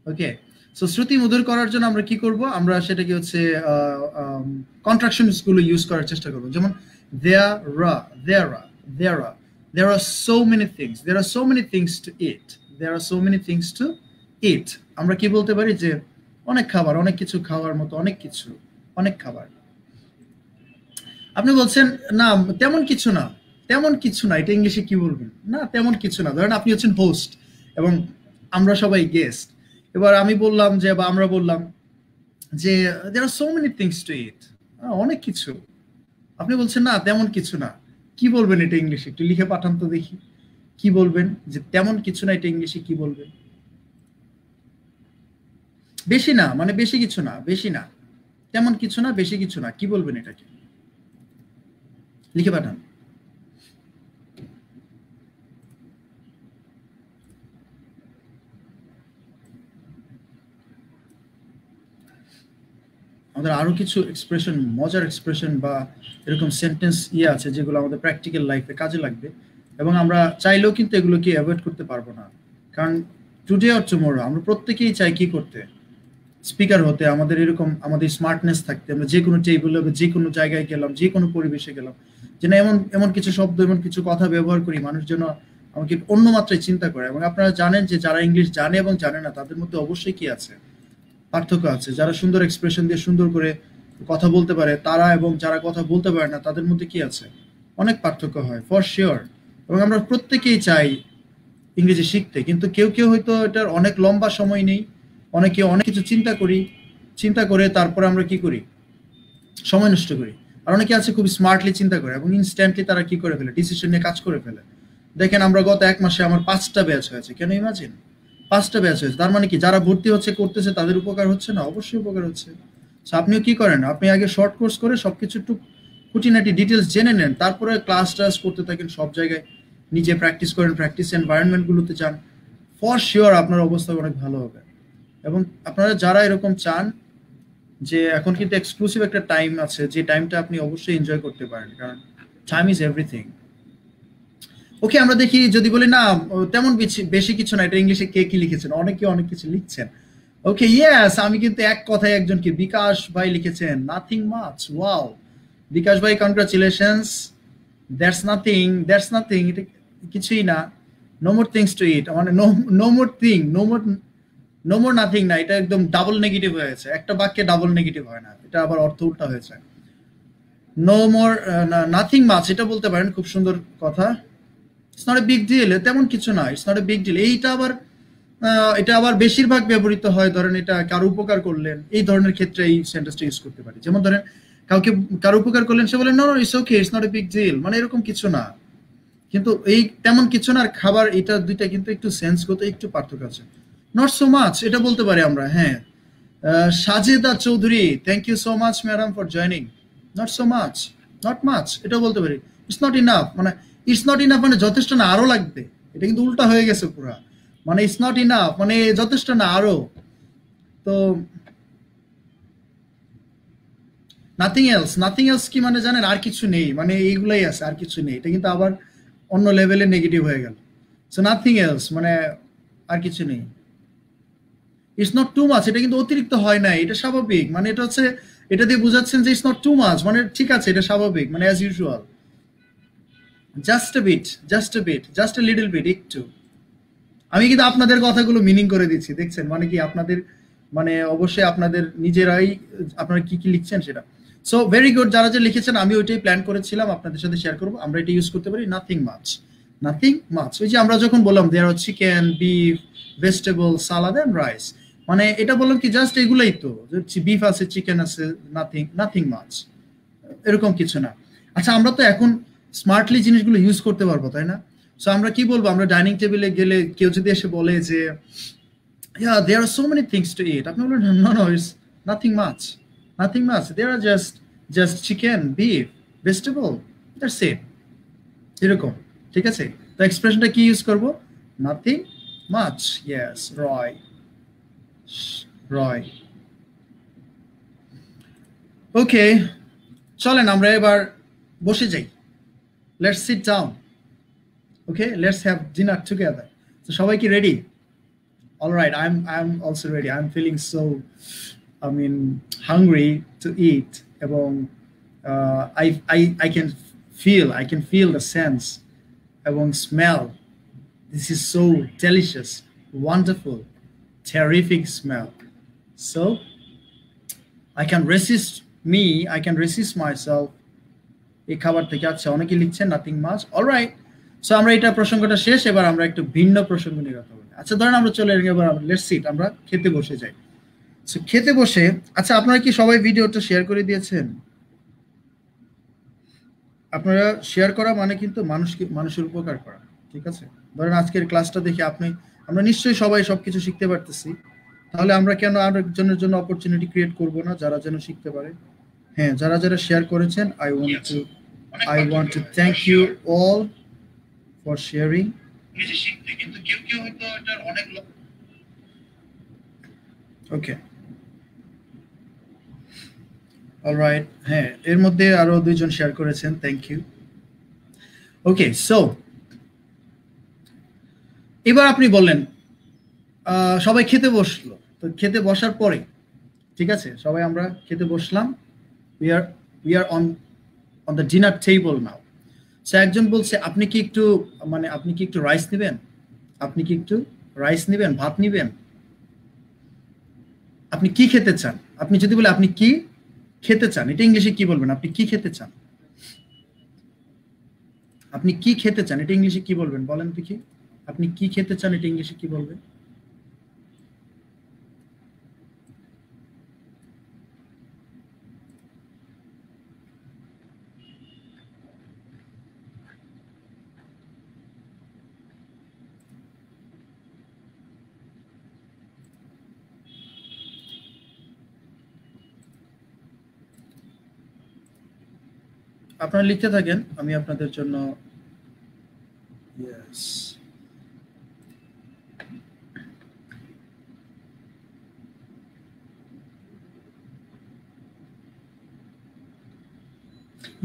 ওকে, সো শ্রুতি মধুর করার জন্য আমরা কি করব, আমরা সেটাকে হচ্ছে কন্ট্রাকশনস গুলো ইউজ করার চেষ্টা করব। যেমন দেয়ার রা, দেয়ার রা, দেয়ার রা। There are so many things. There are so many things to eat. There are so many things to eat. আমরা কি বলতে পারি যে অনেক খাবার, অনেক কিছু খাওয়ার মতো, অনেক কিছু, অনেক খাবার। আপনি বলছেন না তেমন কিছু না, তেমন কিছু না, এটা ইংলিশে কি বলবেন? না তেমন কিছু না। ধরেন আপনি হচ্ছেন হোস্ট এবং আমরা সবাই গেস্ট। এবার আমি বললাম যে, বা আমরা বললাম যে there are so many things to eat. অনেক কিছু। আপনি বলছেন না তেমন কিছু না, কি বলবেন এটা ইংলিশে? একটু লিখে পাঠান তো দেখি, কি বলবেন? যে তেমন কিছু না, এটা ইংলিশে কি বলবেন? বেশি না মানে বেশি কিছু না, বেশি না, তেমন কিছু না, বেশি কিছু না, কি বলবেন এটাকে? লিখে পাঠান। আমাদের আরো কিছু এক্সপ্রেশন, মজার এক্সপ্রেশন বা এরকম সেন্টেন্স আছে যেগুলো আমাদের প্র্যাকটিক্যাল লাইফে কাজে লাগবে, এবং আমরা চাইলেও কিন্তু এগুলোকে অ্যাভয়েড করতে পারবো না। কারণ টুডে অর টুমরো আমরা প্রত্যেকেই চাই কি করতে, স্পিকার হতে, আমাদের এরকম আমাদের স্মার্টনেস থাকতে, আমরা যে কোনো টেবিলে যে কোনো জায়গায় গেলাম, যে কোনো পরিবেশে গেলাম, যেন এমন এমন কিছু শব্দ, এমন কিছু কথা ব্যবহার করি মানুষ যেন আমাকে অন্য মাত্রায় চিন্তা করে। এবং আপনারা জানেন যে যারা ইংলিশ জানে এবং জানে না তাদের মধ্যে অবশ্যই কি আছে, পার্থক্য আছে। যারা সুন্দর এক্সপ্রেশন দিয়ে সুন্দর করে কথা বলতে পারে তারা, এবং যারা কথা বলতে পারে না তাদের মধ্যে কি আছে, অনেক পার্থক্য হয় ফর শিওর। এবং আমরা প্রত্যেকেই চাই ইংরেজি শিখতে, কিন্তু কেউ কেউ হয়তো এটার অনেক লম্বা সময় নেই, অনেকে অনেক কিছু চিন্তা করে তারপরে আমরা কি করি, সময় নষ্ট করি। আর অনেকে আছে খুব স্মার্টলি চিন্তা করে এবং ইনস্ট্যান্টলি তারা কি করে ফেলে, ডিসিশন নিয়ে কাজ করে ফেলে। দেখেন আমরা গত 1 মাসে আমার 5টা ব্যাচ হয়েছে, কেন ইমাজিন, 5টা ব্যাচ হয়েছে। তার মানে কি যারা ভর্তি হচ্ছে করতেছে তাদের উপকার হচ্ছে না? অবশ্যই উপকার হচ্ছে। আপনিও কি করেন, আপনি আগে শর্ট কোর্স করে সবকিছু একটু খুঁটিনাটি ডিটেলস জেনে নেন, তারপরে ক্লাস করতে থাকেন, সব জায়গায় নিজে প্র্যাকটিস করেন, প্র্যাকটিস এনভায়রনমেন্ট গুলোতে যান, ফর শিওর আপনার অবস্থা অনেক ভালো হবে। এবং আপনারা যারা এরকম চান যে এখন কিন্তু এক্সক্লুসিভ একটা টাইম আছে, যে টাইমটা আপনি অবশ্যই এনজয় করতে পারেন, কারণ টাইম ইজ এভরিথিং। ওকে, আমরা দেখি যদি বলি না তেমন বেশি কিছু না, এটা ইংলিশে কে কি লিখেছেন? অনেকে অনেক কিছু লিখছেন। ওকে, ইয়েস, আমি কিন্তু এক কথায় একজনকে, বিকাশ ভাই লিখেছেন নাথিং মাচ। ওয়াও, বিকাশ ভাই কনগ্রাচুলেশনস। দ্যাটস নাথিং, এটা কিছুই না। নো মোর থিংস টু ইট, মানে no more thing, no more no more nothing না, এটা একদম ডাবল নেগেটিভ হয়েছে, একটা বাক্যে ডাবল নেগেটিভ হয় না, এটা আবার অর্থ উল্টা হয়েছে। নো মোর নাথিং মাচ, এটা বলতে পারেন, খুব সুন্দর কথা। It's not a big deal, তেমন কিছু না, it's not a big deal. এটা আবার বেশিরভাগ ব্যবহৃত হয়, ধরেন এটা কারো উপকার করলেন এই ধরনের ক্ষেত্রে এই সেন্টেন্সটা ইউজ করতে পারি। যেমন ধরেন কাউকে কারো উপকার করলেন, সে বলে no no it's okay, it's not a big deal, মানে এরকম কিছু না। কিন্তু এই তেমন কিছু না আর খাবার, এটা দুইটা কিন্তু একটু সেন্সগত একটু পার্থক্য আছে। নট সো মাচ এটা বলতে পারি আমরা, হ্যাঁ। Sajeda Chowdhury, thank you so much madam for joining. Not so much, not much এটা বলতে পারি। ইটস নট ইনাফ, মানে ইটস নট ইনাফ মানে যথেষ্ট না, আরো লাগবে। এটা কিন্তু উল্টা হয়ে গেছে পুরা, মানে ইটস নট ইনাফ মানে যথেষ্ট না, আরো। তো নাথিং এলস, নাথিং এলস কি মানে জানেন, আর কিছু নেই, মানে এইগুলাই আছে, আর কিছু নেই। এটা কিন্তু আবার অন্য লেভেলে নেগেটিভ হয়ে গেল। সো নাথিং এলস মানে আর কিছু নেই। ইটস নট টু মাচ, এটা কিন্তু অতিরিক্ত হয় না, এটা স্বাভাবিক, মানে এটা হচ্ছে, এটা দিয়ে বুঝাচ্ছেন যে ইটস নট টু মাচ মানে ঠিক আছে, এটা স্বাভাবিক, মানে as usual. Just a bit, just a bit, just a little bit, একটু। আমি কিন্তু আপনাদের কথাগুলো মিনিং করে দিচ্ছি, দেখছেন, মানে কি আপনাদের, মানে অবশ্যই আপনাদের নিজেরাই আপনারা কি কি লিখছেন সেটা। সো ভেরি গুড, যারা যে লিখেছেন আমি ওইটাই প্ল্যান করেছিলাম আপনাদের সাথে শেয়ার করবো। আমরা এটা ইউজ করতে পারি, নাথিং মাচ, নাথিং মাচ। ওই যে আমরা যখন বললাম there are chicken, beef, vegetable, salad and rice, মানে এটা বললাম কি জাস্ট এগুলাই তো, বিফ আছে, চিকেন আছে, নাথিং, নাথিং মাচ, এরকম কিছু না। আচ্ছা, আমরা তো এখন স্মার্টলি জিনিসগুলো ইউজ করতে পারবো, তাই না? সো আমরা কি বলবো, আমরা ডাইনিং টেবিলে গেলে কেউ যদি এসে বলে যে yeah there are so many things to eat, আপনি বলবেন no no it's nothing much, nothing much, there are just chicken, beef, vegetable, that's it, এরকম। ঠিক আছে, তো এক্সপ্রেশনটা কি ইউজ করব, নাথিং মাচ। ইয়েস, রয়, রয়। ওকে, চলেন আমরা এবার বসে যাই, let's sit down. Okay, let's have dinner together. তো সবাই কি ready? All right, I'm also ready. I'm feeling so, I mean, hungry to eat. এবং I can feel the sense এবং smell. This is so delicious, wonderful, terrific smell. So I can resist myself এই খাবার থেকে। আচ্ছা, অনেকে লিখছেন nothing much, alright. So আমরা এটা প্রসঙ্গটা শেষ, এবার আমরা একটু ভিন্ন প্রসঙ্গ নিয়ে কথা বলি। আচ্ছা, ধরেন আমরা চলে এবার লেটস সিট, আমরা খেতে বসে যাই। সো খেতে বসে, আচ্ছা আপনারা কি সবাই ভিডিওটা শেয়ার করে দিয়েছেন? আপনারা শেয়ার করা মানে কিন্তু মানুষের উপকার করা, ঠিক আছে? ধরেন আজকের ক্লাসটা দেখে আমরা নিশ্চয়ই সবাই সবকিছু শিখতে পারতেছি, তাহলে আমরা কেন আরেকজনের জন্য অপরচুনিটি ক্রিয়েট করব না, যারা যেন শিখতে পারে। হ্যাঁ, যারা যারা শেয়ার করেছেন, I want to thank you all for sharing. Okay. All right. হ্যাঁ, এর মধ্যে আরো দুইজন শেয়ার করেছেন, থ্যাংক ইউ। ওকে, সো এবার আপনি বললেন সবাই খেতে বসলো, তো খেতে বসার পরে, ঠিক আছে, সবাই আমরা খেতে বসলাম, we are on the dinner table now. So একজন বলছে আপনি কি একটু রাইস নেবেন, আপনি কি একটু রাইস নেবেন, ভাত নেবেন, আপনি কি খেতে চান? আপনি যদি বলে আপনি কি খেতে চান, এটা ইংলিশে কি বলবেন? আপনি কি খেতে চান, আপনি কি খেতে চান, এটা ইংলিশে কি বলবেন বলেন দেখি? আপনি কি খেতে চান, এটা ইংলিশে কি বলবেন? আপনারা লিখতে থাকেন, আমি আপনাদের জন্য ইয়েস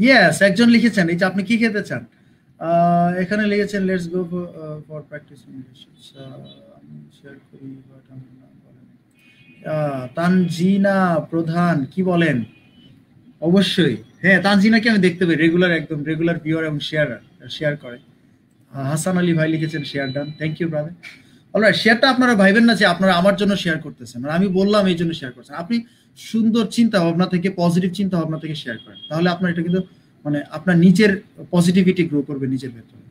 ইয়েস একজন লিখেছেন, এই যে আপনি কি খেতে চান, এখানে লিখেছেন let's go for practice English. আমি শেয়ার করি, বাট আমি না বলেন। তানজিনা প্রধান কি বলেন? অবশ্যই, হ্যাঁ, তানজিনাকে আমি দেখতে পাই, একদম রেগুলার ভিউয়ার এবং শেয়ার করে। হাসান আলী ভাই লিখেছেন share done, thank you brother. Alright, শেয়ারটা আপনারা ভাইবেন না যে আপনারা আমার জন্য শেয়ার করতেছেন, মানে আমি বললাম এই জন্য শেয়ার করছেন। আপনি সুন্দর চিন্তা ভাবনা থেকে, পজিটিভ চিন্তা ভাবনা থেকে শেয়ার করেন, তাহলে আপনার এটা কিন্তু মানে আপনার নিজের পজিটিভিটি গ্রো করবে নিজের ভেতরে।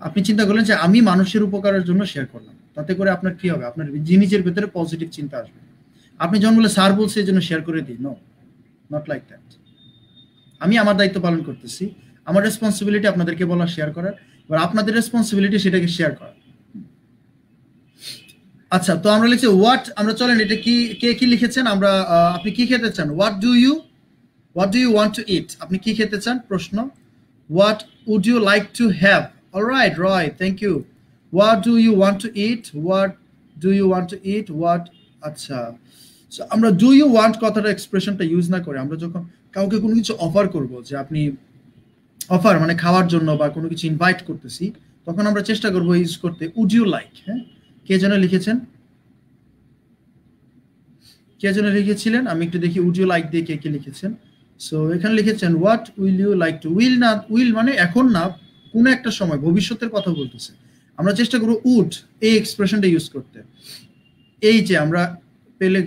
আপনি চিন্তা করলেন যে আমি মানুষের উপকারের জন্য শেয়ার করলাম, তাতে করে আপনার কি হবে, আপনার নিজের ভেতরে পজিটিভ চিন্তা আসবে। আপনি যখন বলে স্যার বলছে এই জন্য শেয়ার করে দিই, নো, নট লাইক দ্যাট। আমি আমার দায়িত্ব পালন করতেছি, আমার রেসপন্সিবিলিটি আপনাদেরকে বলা, শেয়ার করার, এবার আপনাদের রেসপন্সিবিলিটি সেটাকে শেয়ার করা। আচ্ছা, তো আমরা লিখছি হোয়াট, আমরা চলেন এটা কি, কে কি লিখেছেন, আমরা আপনি কি খেতে চান, what do you want to eat, আপনি কি খেতে চান প্রশ্ন, what would you like to have, alright Roy, thank you. What do you want to eat, what do you want to eat, what, আচ্ছা আমরা ডু ইউ ওয়ান্ট কথাটা এক্সপ্রেশনটা use না করে আমরা যখন কাউকে কোনো কিছু অফার করব, যে আপনি অফার মানে খাওয়ার জন্য বা কোনো কিছু ইনভাইট করতেছি, তখন আমরা চেষ্টা করবো ইউজ করতে উড ইউ লাইক। হ্যাঁ, কে যেন লিখেছেন, কে যেন লিখেছিলেন, আমি একটু দেখি উড ইউ লাইক দিয়ে কে কে লিখেছেন। সো এখানে লিখেছেন what will you like to, will না, উইল মানে এখন না, কোনো একটা সময় ভবিষ্যতের কথা বলতেছে, আমরা চেষ্টা করবো উড এই এক্সপ্রেশনটা ইউজ করতে। এই যে আমরা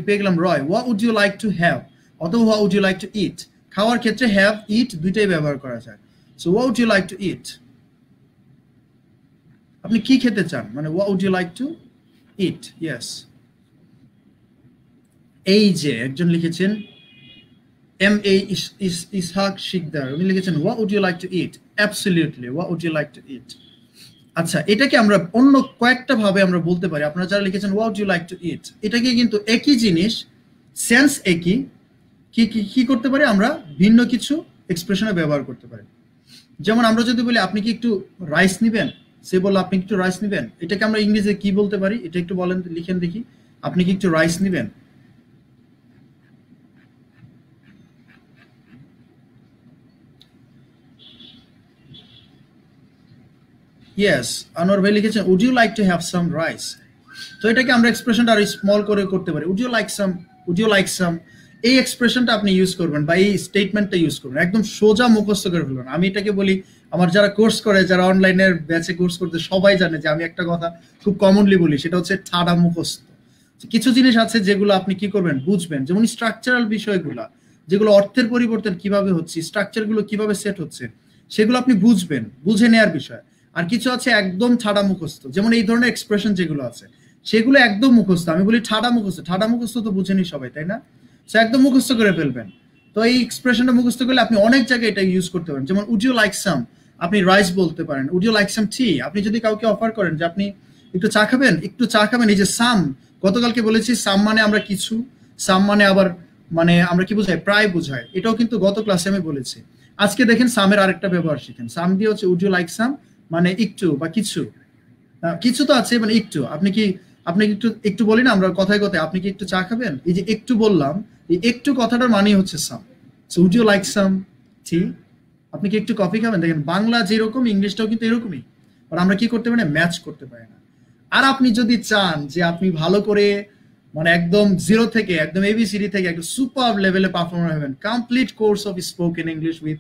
পেয়ে গেলাম Roy, what would you like to have, অথবা what would you like to eat, খাওয়ার ক্ষেত্রে হ্যাভ ইট দুইটাই ব্যবহার করা যায়। So what would you like to eat, আপনি কি খেতে চান, মানে what would you like to eat, yes. এই যে একজন লিখেছেন এম এ ইসহাক শিকদার, উনি লিখেছেন what would you like to eat, absolutely what would you like to eat. আচ্ছা, এটাকে আমরা অন্য কয়েকটা ভাবে আমরা বলতে পারি, আপনারা যারা লিখেছেন হোয়াট ইউ লাইক টু ইট, এটাকে কিন্তু একই জিনিস, সেন্স একই, কি কি করতে পারি আমরা ভিন্ন কিছু এক্সপ্রেশনে ব্যবহার করতে পারি। যেমন আমরা যদি বলি আপনি কি একটু রাইস নিবেন, সে বললো আপনি একটু রাইস নিবেন, এটাকে আমরা ইংরেজিতে কি বলতে পারি, এটা একটু বলেন, লিখেন দেখি, আপনি কি একটু রাইস নিবেন। ইয়েস, আনোয়ার ভাই লিখেছেন would you like to have some rice. তো এটাকে আমরা এক্সপ্রেশনটা আরো স্মল করে করতে পারি, would you like some, would you like some, এই এক্সপ্রেশনটা আপনি ইউজ করবেন বা এই স্টেটমেন্টটা ইউজ করবেন, একদম সোজা মুখস্থ করে ফেলবেন। আমি এটাকে বলি, আমার যারা কোর্স করে, যারা অনলাইনের ব্যাচে কোর্স করতে, সবাই জানে যে আমি একটা কথা খুব কমনলি বলি, সেটা হচ্ছে ঠাডা মুখস্থ। কিছু জিনিস আছে যেগুলো আপনি কি করবেন, বুঝবেন, যেমন স্ট্রাকচারাল বিষয়গুলা, যেগুলো অর্থের পরিবর্তন কিভাবে হচ্ছে, স্ট্রাকচার গুলো কিভাবে সেট হচ্ছে, সেগুলো আপনি বুঝবেন, বুঝে নেয়ার বিষয়। আর কিছু আছে একদম ঠাডা মুখস্থ, যেমন এই ধরনের এক্সপ্রেশন যেগুলো আছে সেগুলো একদম মুখস্থ, আমি বলি ঠাডা মুখস্থ, ঠাডা মুখস্থ তো বুঝেনি সবাই, তাই না? সে একদম মুখস্থ করে ফেলবেন। তো এই এক্সপ্রেশনটা মুখস্থ করলে আপনি অনেক জায়গায় এটা ইউজ করতে পারেন। যেমন উড ইউ লাইক সাম, আপনি রাইস বলতে পারেন, would you like some tea, আপনি যদি কাউকে অফার করেন যে আপনি একটু চা খাবেন, একটু চা খাবেন, এই যে সাম, গতকালকে বলেছি সাম মানে আমরা কিছু, সাম মানে আবার মানে আমরা কি বোঝাই, প্রায় বোঝাই, এটাও কিন্তু গত ক্লাসে আমি বলেছি। আজকে দেখেন সামের আরেকটা ব্যবহার শিখেন, সাম দিয়ে হচ্ছে উড ইউ লাইক সাম মানে একটু বা কিছু, কিছু তো আছে মানে একটু, আপনি কি, আপনি একটু একটু বলি না আমরা কথায় কথায়, আপনি কি একটু চা খাবেন, এই যে একটু বললাম, এই একটু কথাটার মানেই হচ্ছে some. So would you like some tea, আপনি কি একটু কফি খাবেন। দেখেন বাংলা যেরকম, ইংলিশটাও কিন্তু এরকমই, আর আমরা কি করতে পারি না, ম্যাচ করতে পারি না। আর আপনি যদি চান যে আপনি ভালো করে মানে একদম জিরো থেকে একদম এবিসিডি থেকে একদম সুপার লেভেলে পারফর্মার হবেন, complete course of spoken English with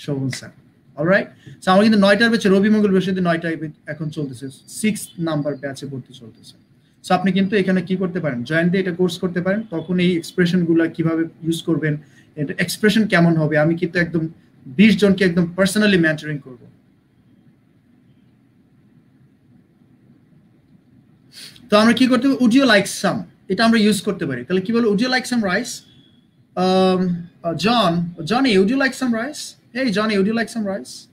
Shovon sir, alright. So আমার কিন্তু 9টার ব্যাচে রবি মঙ্গল বৃহস্পতি 9টায় এখন চলতেছে, 6 নাম্বার ব্যাচে ভর্তি চলতেছে। সো আপনি কিন্তু এখানে কি করতে পারেন, জয়েন দিয়ে এটা কোর্স করতে পারেন, তখন এই এক্সপ্রেশন গুলা কিভাবে ইউজ করবেন, এটা এক্সপ্রেশন কেমন হবে, আমি কিন্তু একদম 20 জনকে একদম পার্সোনালি মেন্টরিং করব। তো আমরা কি করতে পারি, উড ইউ লাইক সাম, এটা আমরা ইউজ করতে পারি। তাহলে কি বলবো, would you like some rice, Johnny, would you like some rice? Hey Johnny, would you like some rice?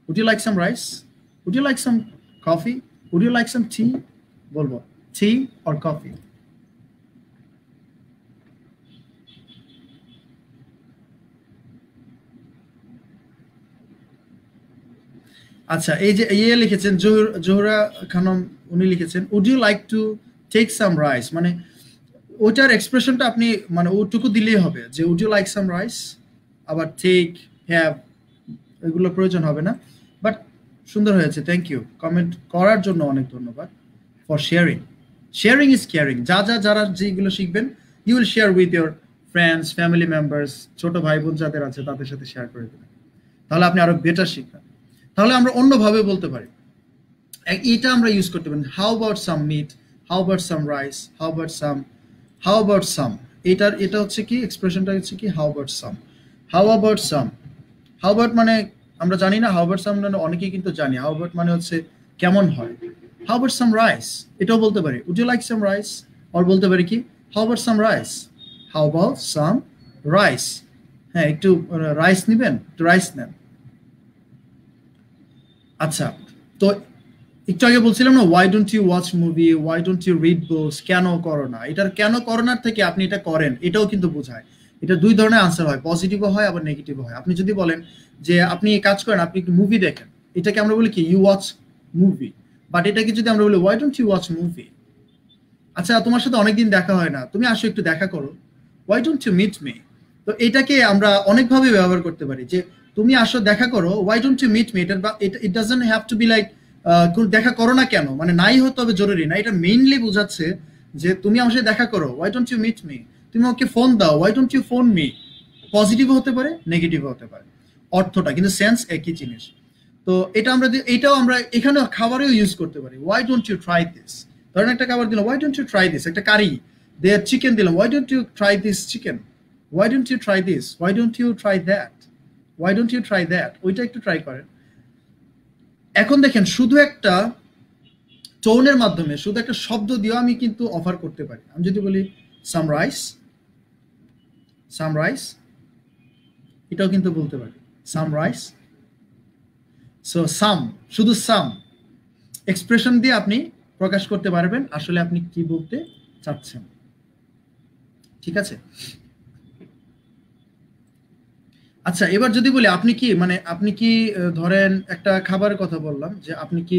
Would you like some rice? Would you like some coffee? Would you like some tea? Bolbo, tea or coffee? আচ্ছা, এই যে ইয়ে লিখেছেন জোহরা খানম, উনি লিখেছেন would you like to take some rice, মানে ওইটার এক্সপ্রেশনটা আপনি মানে ওটুকু দিলেই হবে যে would you like some rice, আবার টেক, হ্যাভ এগুলো প্রয়োজন হবে না। বাট সুন্দর হয়েছে, থ্যাংক ইউ, কমেন্ট করার জন্য অনেক ধন্যবাদ, for sharing, sharing is caring. যারা যেগুলো শিখবেন you will share with your friends, family members, ছোট ভাই বোন যাদের আছে তাদের সাথে শেয়ার করে দেবেন, তাহলে আপনি আরো বেটার শিখবেন। তাহলে আমরা অন্যভাবে বলতে পারি, এটা আমরা ইউজ করতে পারি। How about some meat, how about some rice, how about some, এটা হচ্ছে কি এক্সপ্রেশনটা হচ্ছে কি how about some, how about some. How about মানে আমরা জানি না, হাউ অ্যাবাউট সাম মানে অনেকেই কিন্তু জানি। হাউ অ্যাবাউট মানে হচ্ছে কেমন হয়। হাউ অ্যাবাউট সাম রাইস এটাও বলতে পারি, would you like some rice, আর বলতে পারি কি how about some rice, how about some rice. হ্যাঁ, একটু রাইস নিবেন, একটু রাইস নেন। আচ্ছা, তো একটু আগে বলছিলাম না, why don't you watch movie, why don't you read books, কেন করো না। এটার কেন করোনার থেকে আপনি এটা করেন এটাও কিন্তু বোঝায়। এটা দুই ধরনের আনসার হয়, পজিটিভও হয় আবার নেগেটিভও হয়। আপনি যদি বলেন যে আপনি এই কাজ করেন, আপনি একটু মুভি দেখেন, এটাকে আমরা বলি কি ইউ ওয়াচ মুভি। বাট এটাকে যদি আমরা বলি why don't you watch movie, আচ্ছা তোমার সাথে অনেকদিন দেখা হয় না, তুমি আসো একটু দেখা করো, why don't you meet me. তো এটাকে আমরা অনেকভাবে ব্যবহার করতে পারি যে তুমি আসো দেখা করো, why don't you meet me. It doesn't have to be like দেখা করো না কেন, মানে নাই হতে হবে জরুরি না। এটা মেইনলি বোঝাচ্ছে যে তুমি আমার সাথে দেখা করো, why don't you meet me. তুমি ওকে ফোন দাও, why don't you phone me. Positive হতে পারে, নেগেটিভ হতে পারে, অর্থটা কিন্তু সেন্স একই জিনিস। তো এটা আমরা এটাও আমরা এখানে খাবারেও ইউজ করতে পারি, why don't you try this. ধরেন একটা খাবার দিলাম, why don't you try this, একটা কারি দেয়ার চিকেন দিলাম, why don't you try this chicken, why don't you try this, why don't you try that, why don't you try that, ওইটা একটু try করেন। এখন দেখেন, শুধু একটা টোনের মাধ্যমে, শুধু একটা শব্দ দিয়েও আমি কিন্তু অফার করতে পারি। আমি যদি বলি সামরাইজ, সামরাইজ, এটাও কিন্তু বলতে পারি সামরাইজ। সো সাম, শুধু সাম এক্সপ্রেশন দিয়ে আপনি প্রকাশ করতে পারবেন আসলে আপনি কি বলতে চাচ্ছেন। ঠিক আছে। আচ্ছা, এবার যদি বলি আপনি কি, মানে আপনি কি ধরেন একটা খাবারের কথা বললাম যে আপনি কি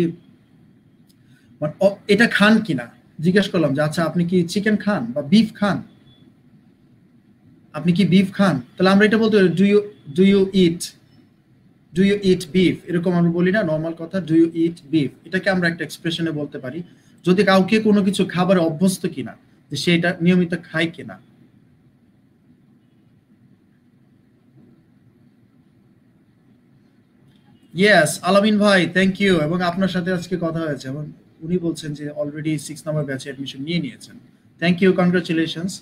এটা খান কিনা, জিজ্ঞেস করলাম যে আচ্ছা আপনি কি চিকেন খান বা বিফ খান, আপনি কি বিফ খান, তাহলে আমরা এটা বলতে পারি ডু ইউ ইট বিফ। এরকম আমরা বলি না নর্মাল কথা, ডু ইউ ইট বিফ। এটাকে আমরা একটা এক্সপ্রেশনে বলতে পারি যদি কাউকে কোনো কিছু খাবারে অভ্যস্ত কিনা, যে সে এটা নিয়মিত খায় কিনা। ইয়েস আলামিন ভাই, থ্যাংক ইউ। এবং আপনার সাথে আজকে কথা হয়েছে এবং উনি বলছেন যে অলরেডি 6 নম্বর ব্যাচে অ্যাডমিশন নিয়ে নিয়েছেন। Thank you, congratulations.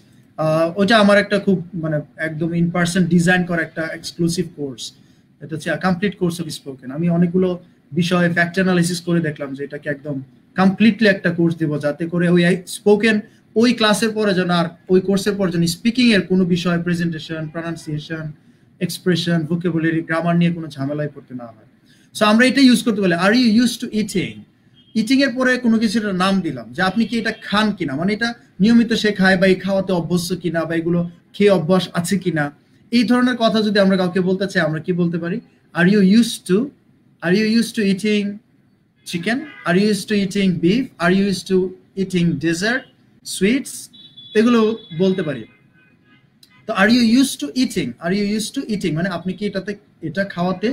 ওইটা আমার একটা খুব মানে একদম ইন পার্সন ডিজাইন করা একটা এক্সক্লুসিভ কোর্স। এটা হচ্ছে কমপ্লিট কোর্স অফ স্পোকেন। আমি অনেকগুলো বিষয়ে ফ্যাক্ট অ্যানালিসিস করে দেখলাম যে এটাকে একদম কমপ্লিটলি একটা কোর্স দিব, যাতে করে ওই স্পোকেন ওই ক্লাসের পরে যেন আর ওই কোর্সের পর যেন স্পিকিং এর কোনো বিষয়, presentation, pronunciation, expression, vocabulary, grammar নিয়ে কোনো ঝামেলায় পড়তে না হয়। সো আমরা এটা ইউজ করতে পারি, are you use to eating. Eating এর পরে কোনো কিছুর নাম দিলাম যে আপনি কি এটা খান কিনা, মানে এটা নিয়মিত সে খায় বা এই খাওয়াতে অভ্যস্ত কিনা বা এগুলো খেয়ে অভ্যাস আছে কিনা। এই ধরনের কথা যদি আমরা কাউকে বলতে চাই আমরা কি বলতে পারি, are you use to, are you use to eating chicken, are you use to eating beef, are you use to eating dessert, sweets, এগুলো বলতে পারি। তো are you use to eating, are you use to eating মানে আপনি কি এটাতে এটা খাওয়াতে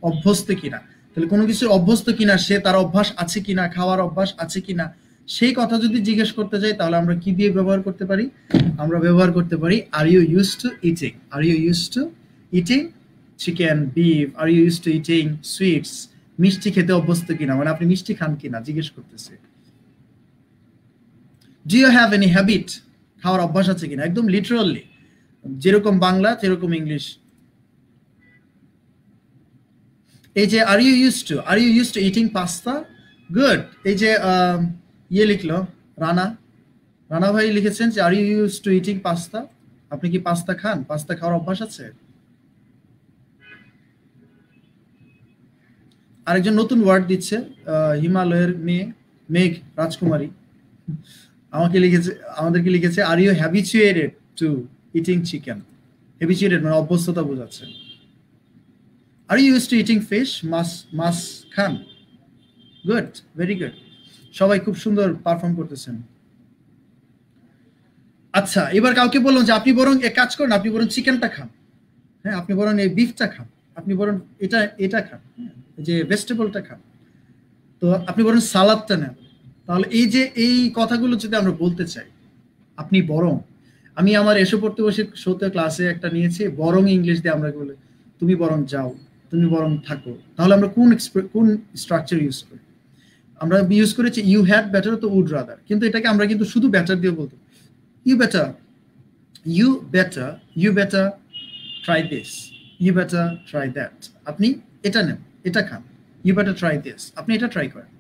অভ্যস্ত কিনা। তাহলে কোনো কিছু অভ্যস্ত কিনা, সে তার অভ্যাস আছে কিনা, খাওয়ার অভ্যাস আছে কিনা, সেই কথা যদি জিজ্ঞেস করতে চাই তাহলে আমরা কি দিয়ে ব্যবহার করতে পারি, আমরা ব্যবহার করতে পারি are you use to eating, are you use to eating chicken, beef, are you use to eating sweets, মিষ্টি খেতে অভ্যস্ত কিনা, মানে আপনি মিষ্টি খান কিনা জিজ্ঞেস করতেছে। Do you have any habit, খাওয়ার অভ্যাস আছে কিনা, একদম লিটারালি যেরকম বাংলা সেরকম ইংলিশ। এই যে are you use to eating pasta, good. এই যে ইয়ে লিখলো রানা, রানা ভাই লিখেছেন যে are you use to eating pasta, আপনি কি পাস্তা খান, পাস্তা খাওয়ার অভ্যাস আছে। আরেকজন নতুন ওয়ার্ড দিচ্ছে, হিমালয়ের মেয়ে মেঘ রাজকুমারী আমাকে লিখেছে, আমাদেরকে লিখেছে are you habituated to eating chicken. Habituated মানে অভ্যস্ততা বোঝাচ্ছে। Are you use to eating fish, মাছ, মাছ খান, গুড, ভেরি গুড। সবাই খুব সুন্দর পারফর্ম করতেছেন। আচ্ছা, এবার কাউকে বললাম যে আপনি বরং এক কাজ করেন, আপনি বরং চিকেনটা খান, হ্যাঁ আপনি বরং এই বিফটা খান, আপনি বরং এটা এটা খান, হ্যাঁ যে ভেজিটেবলটা খান, তো আপনি বরং সালাদটা নেন। তাহলে এই যে এই কথাগুলো যদি আমরা বলতে চাই, আপনি বরং, আমি আমার এসে পড়তে বসে শোতে ক্লাসে একটা নিয়েছি, বরং ইংলিশ দিয়ে আমরা বলে তুমি বরং যাও, তুমি বরং থাকো, তাহলে আমরা কোন স্ট্রাকচার ইউজ করি। আমরা ইউজ করেছি ইউ হ্যাড বেটার তো উড রাদার, কিন্তু এটাকে আমরা কিন্তু শুধু বেটার দিয়ে বলতে you better, you better, you better try this, you better try that. আপনি এটা নেন, এটা খান, ইউ বেটার ট্রাই দিস, আপনি এটা ট্রাই করেন।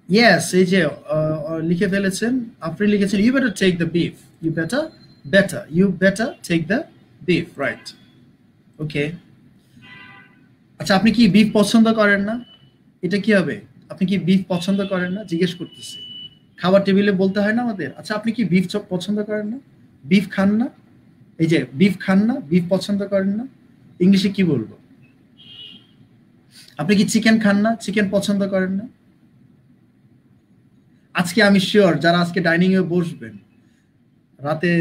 ইয়েস, এই যে লিখে ফেলেছেন, আপনি লিখেছেন you better take the beef, you better, better, you better take the beef, right. Okay, আচ্ছা আপনি কি বিফ পছন্দ করেন না? এটা কি হবে? আপনি কি বিফ পছন্দ করেন না জিজ্ঞেস করতেছি। খাবার টেবিলে বলতে হয় না আমাদের, আচ্ছা আপনি কি বিফ পছন্দ করেন না, বিফ খান না? এই যে বিফ খান না, বিফ পছন্দ করেন না, ইংলিশে কি বলবো? আপনি কি চিকেন খান না, চিকেন পছন্দ করেন না? আজকে আমি শিওর যারা আজকে ডাইনিং এ বসবেন রাতে,